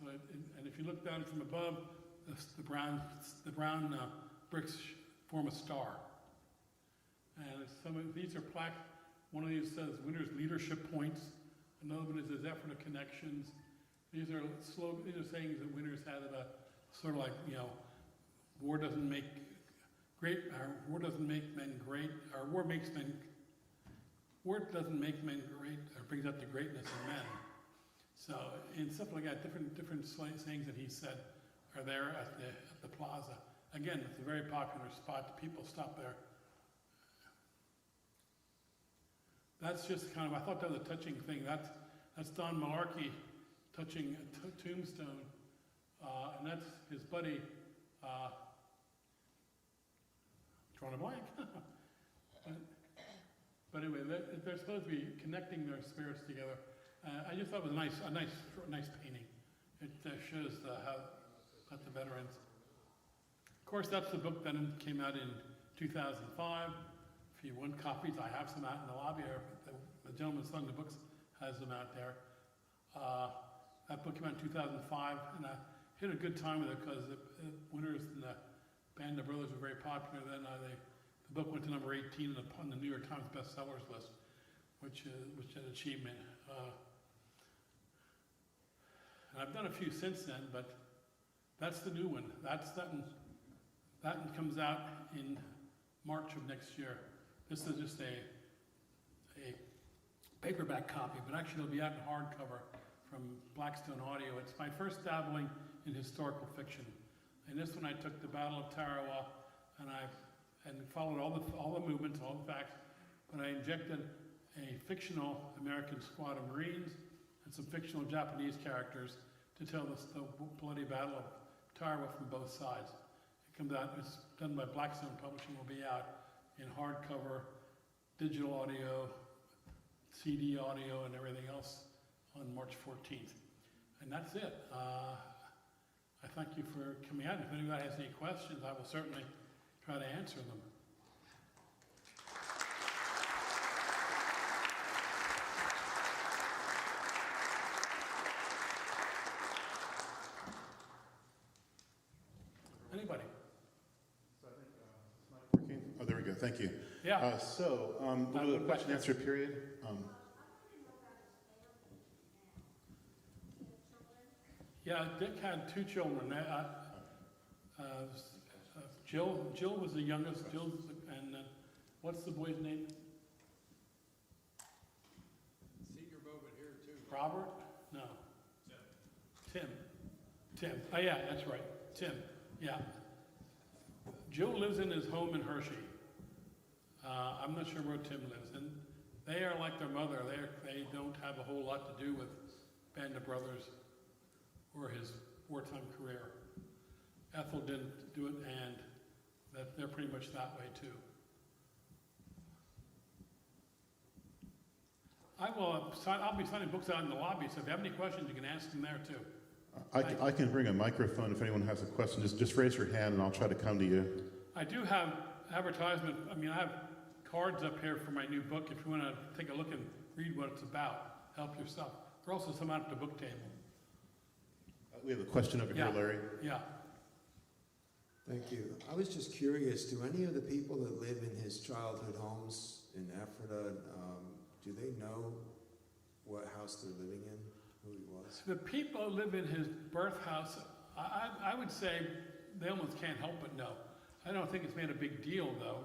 And if you look down from above, the brown bricks form a star. And these are plaque. One of these says Winters Leadership Points. Another one is Ephrata Connections. These are sayings that Winters had about sort of like, war doesn't make men great, or war doesn't make men great, or brings out the greatness in men. So, in stuff like that, different sayings that he said are there at the plaza. Again, it's a very popular spot. People stop there. That's just kind of, I thought that was a touching thing. That's Don Malarkey touching a tombstone, and that's his buddy, drawing a blank. But anyway, they're supposed to be connecting their spirits together. I just thought it was a nice painting. It shows how the veterans. Of course, that's the book that came out in 2005. If you want copies, I have some out in the lobby. The gentleman selling the books has them out there. That book came out in 2005, and I hit a good time with it because Winters and the Band of Brothers were very popular then. The book went to number 18 on the New York Times bestsellers list, which is an achievement. And I've done a few since then, but that's the new one. That one comes out in March of next year. This is just a paperback copy, but actually it'll be out in hardcover from Blackstone Audio. It's my first dabbling in historical fiction. And this one I took the Battle of Tarawa and followed all the movements, all the facts, but I injected a fictional American squad of Marines and some fictional Japanese characters to tell the bloody Battle of Tarawa from both sides. It comes out, it's done by Blackstone Publishing, will be out in hardcover, digital audio, CD audio, and everything else on March 14th. And that's it. I thank you for coming out. If anybody has any questions, I will certainly try to answer them. Anybody? Working? Oh, there we go. Thank you. Yeah. We'll do a question and answer period. Yeah, Dick had two children. Jill was the youngest. And what's the boy's name? Seeger Bobin here too. Robert? No. Tim. Oh yeah, that's right. Tim. Yeah. Jill lives in his home in Hershey. I'm not sure where Tim lives, and they are like their mother. They don't have a whole lot to do with Band of Brothers or his wartime career. Ethel didn't do it, and that they're pretty much that way too. I'll be signing books out in the lobby, so if you have any questions, you can ask them there too. I can bring a microphone if anyone has a question. Just raise your hand and I'll try to come to you. I do have advertisement, I have cards up here for my new book if you want to take a look and read what it's about, help yourself. There are also some out at the book table. We have a question over here, Yeah. Larry. Yeah. Thank you. I was just curious, do any of the people that live in his childhood homes in Ephrata, do they know what house they're living in, who he was? The people who live in his birth house, I would say they almost can't help but know. I don't think it's made a big deal though.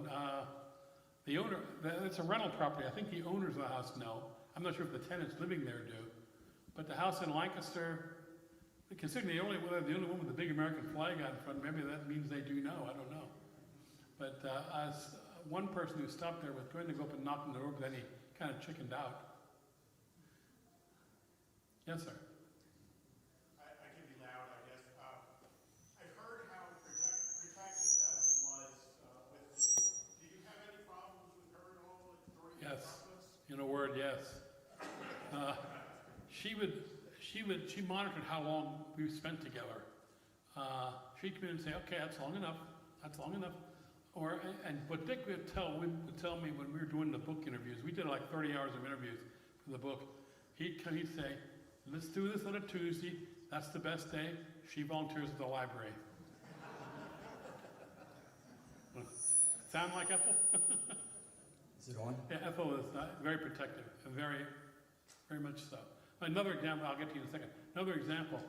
The owner, it's a rental property. I think the owners of the house know. I'm not sure if the tenants living there do. But the house in Lancaster, considering the only one with the big American flag out in front, maybe that means they do know. I don't know. But as one person who stopped there was going to go up and knock on the door, but then he kind of chickened out. Yes, sir. I can be loud, I guess. I've heard how protective Beth was with the. Do you have any problems with her at all during the Yes. process? In a word, yes. She monitored how long we spent together. She'd come in and say, okay, that's long enough, But Dick would tell me when we were doing the book interviews, we did like 30 hours of interviews for the book. He'd say, let's do this on a Tuesday, that's the best day, she volunteers at the library. Sound like Ethel? Is it on? Yeah, Ethel is very protective, and very, very much so. Another example, I'll get to you in a second. Another example,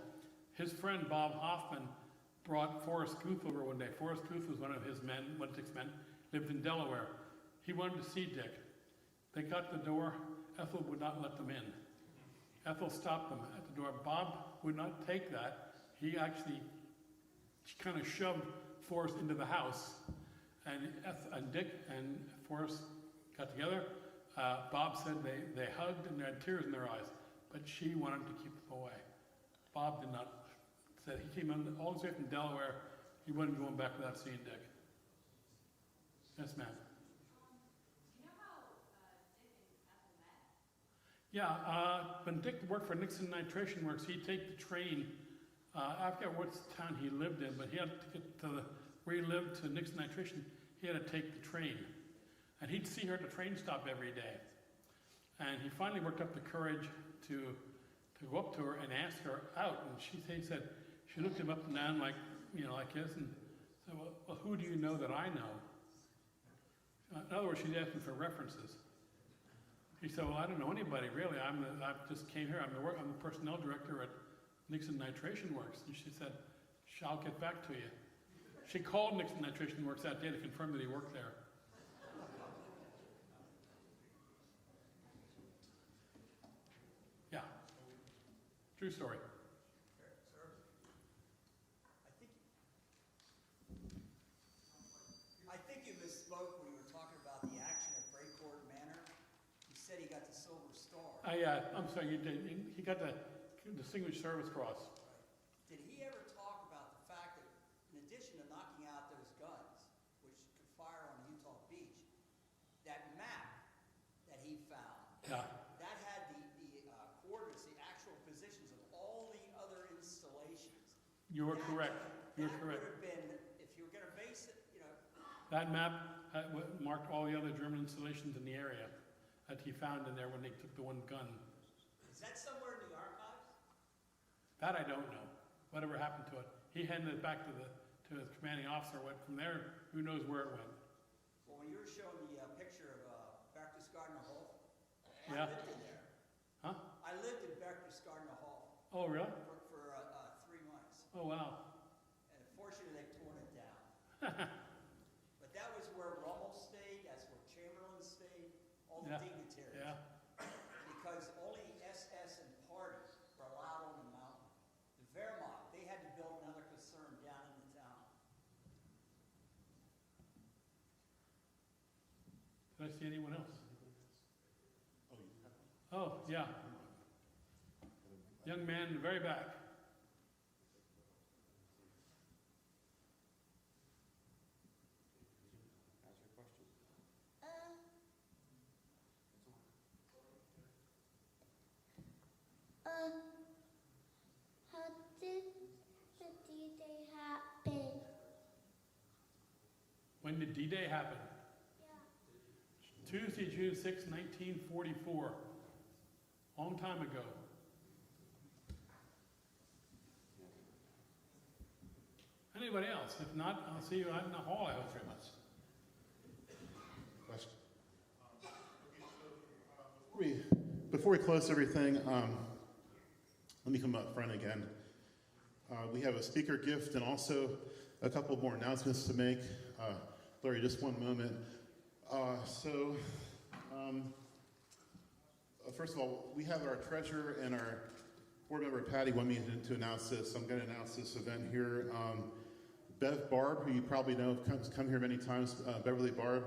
his friend Bob Hoffman brought Forrest Guth over one day. Forrest Guth was one of his men, 1-6 men, lived in Delaware. He wanted to see Dick. They got the door, Ethel would not let them in. Ethel stopped them at the door. Bob would not take that. He actually kind of shoved Forrest into the house. And Dick and Forrest got together. Bob said they hugged and they had tears in their eyes, but she wanted to keep them away. Bob did not. Said he came in all the way from Delaware. He wasn't going back without seeing Dick. Yes, ma'am. Do you know how Dick and Ethel met? Yeah, when Dick worked for Nixon Nitration Works, he'd take the train. I forget what town he lived in, but he had to get to where he lived to Nixon Nitration. He had to take the train. And he'd see her at the train stop every day. And he finally worked up the courage to go up to her and ask her out. And she said, she looked him up and down like this, and said, well, who do you know that I know? In other words, she's asking for references. He said, well, I don't know anybody, really. I just came here. I'm the personnel director at Nixon Nitration Works. And she said, I'll get back to you. She called Nixon Nitration Works that day to confirm that he worked there. Yeah. True story. I think you misspoke when you were talking about the action at Breakcourt Manor. You said he got the Silver Star. I'm sorry, he got the Distinguished Service Cross. Did he ever talk about the fact that, in addition to knocking out those guns, which could fire on Utah Beach, that map that he found, Yeah. that had the coordinates, the actual positions of all the other installations. You were correct. You're correct. That would have been, if you were going to base it, That map marked all the other German installations in the area that he found in there when they took the one gun. is that somewhere in the archives? That I don't know. Whatever happened to it. He handed it back to his commanding officer. Went from there, who knows where it went. Well, when you were showing the picture of Berchtesgadener Hall, Yeah. I lived in there. Huh? I lived in Berchtesgadener Hall Oh, really? for 3 months, Oh, wow. and unfortunately they've torn it down. But that was where Rommel stayed, that's where Chamberlain stayed, all the Yeah. dignitaries. Yeah. Because only SS and party were allowed on the mountain. The Wehrmacht, they had to build another concern down in the town. Did I see anyone else? Oh, yeah. Young man in the very back. When did D-Day happen? Tuesday, June 6, 1944. Long time ago. Anybody else? If not, I'll see you out in the hall, I hope. Question? Before we close everything, let me come up front again. We have a speaker gift and also a couple more announcements to make. Larry, just one moment. First of all, we have our treasurer and our board member Patty want me to announce this. I'm going to announce this event here. Bev Barb, who you probably know, come here many times. Beverly Barb,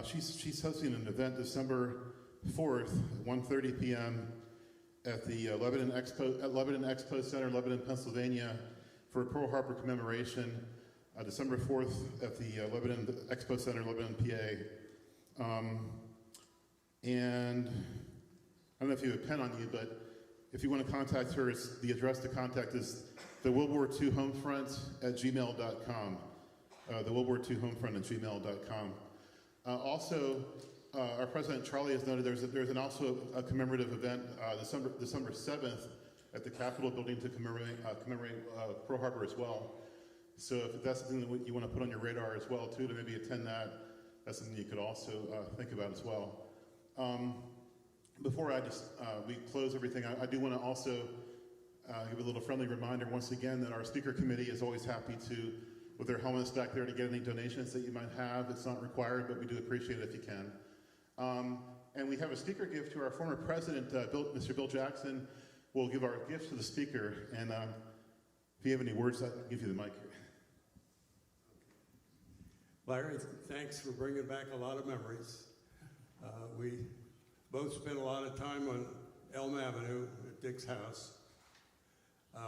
she's hosting an event December 4th, 1:30 p.m. at the Lebanon Expo Center, Lebanon, Pennsylvania, for a Pearl Harbor commemoration. December 4th at the Lebanon Expo Center, Lebanon, PA. And I don't know if you have a pen on you, but if you want to contact her, the address to contact is the World War II Homefront at gmail.com. The World War II Homefront at gmail.com. Also, our President Charlie has noted there's also a commemorative event December 7th at the Capitol building to commemorate Pearl Harbor as well. So if that's something that you want to put on your radar as well, too, to maybe attend that, that's something you could also think about as well. Before we close everything, I do want to also give a little friendly reminder once again that our speaker committee is always happy to, with their helmets back there, to get any donations that you might have. It's not required, but we do appreciate it if you can. And we have a speaker gift to our former president, Mr. Bill Jackson. We'll give our gift to the speaker, and if you have any words, I'll give you the mic here. Larry, thanks for bringing back a lot of memories. We both spent a lot of time on Elm Avenue at Dick's house.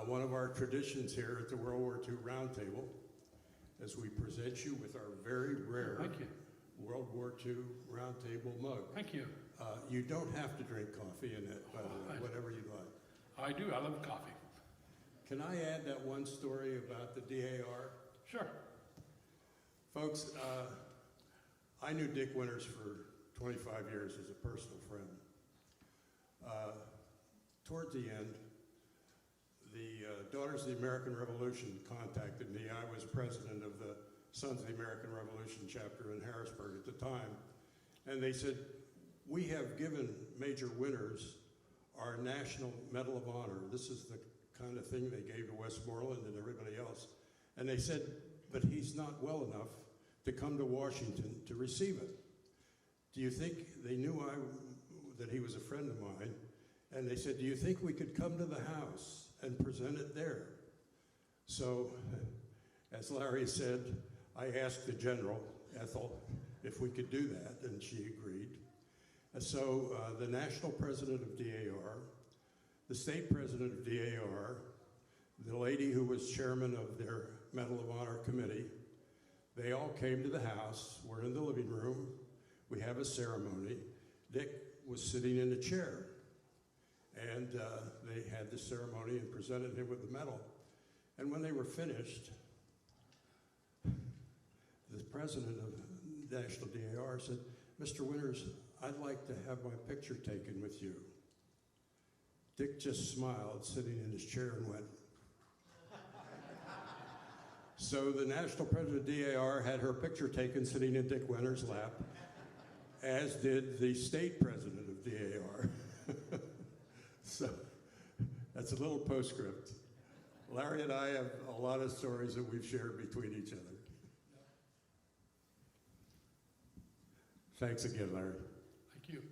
One of our traditions here at the World War II Roundtable is we present you with our very rare Thank you. World War II Roundtable mug. Thank you. You don't have to drink coffee in it, by the way, whatever you'd like. I do. I love coffee. Can I add that one story about the DAR? Sure. Folks, I knew Dick Winters for 25 years as a personal friend. Towards the end, the Daughters of the American Revolution contacted me. I was president of the Sons of the American Revolution chapter in Harrisburg at the time. And they said, we have given Major Winters our National Medal of Honor. This is the kind of thing they gave to Westmoreland and everybody else. And they said, but he's not well enough to come to Washington to receive it. Do you think, they knew that he was a friend of mine, and they said, do you think we could come to the House and present it there? So, as Larry said, I asked the General, Ethel, if we could do that, and she agreed. So the national president of DAR, the state president of DAR, the lady who was chairman of their Medal of Honor committee, they all came to the house. We're in the living room. We have a ceremony. Dick was sitting in a chair. And they had the ceremony and presented him with the medal. And when they were finished, the president of National DAR said, Mr. Winters, I'd like to have my picture taken with you. Dick just smiled, sitting in his chair, and went. So the national president of DAR had her picture taken sitting in Dick Winters' lap, as did the state president of DAR. So that's a little postscript. Larry and I have a lot of stories that we've shared between each other. Thanks again, Larry. Thank you.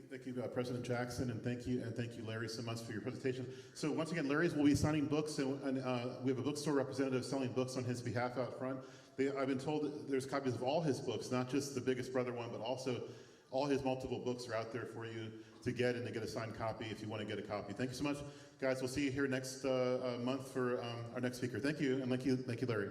Thank you, President Jackson, and thank you, Larry, so much for your presentation. So once again, Larry's will be signing books, and we have a bookstore representative selling books on his behalf out front. I've been told that there's copies of all his books, not just the Biggest Brother one, but also all his multiple books are out there for you to get and to get a signed copy if you want to get a copy. Thank you so much, guys. We'll see you here next month for our next speaker. Thank you, and thank you, Larry.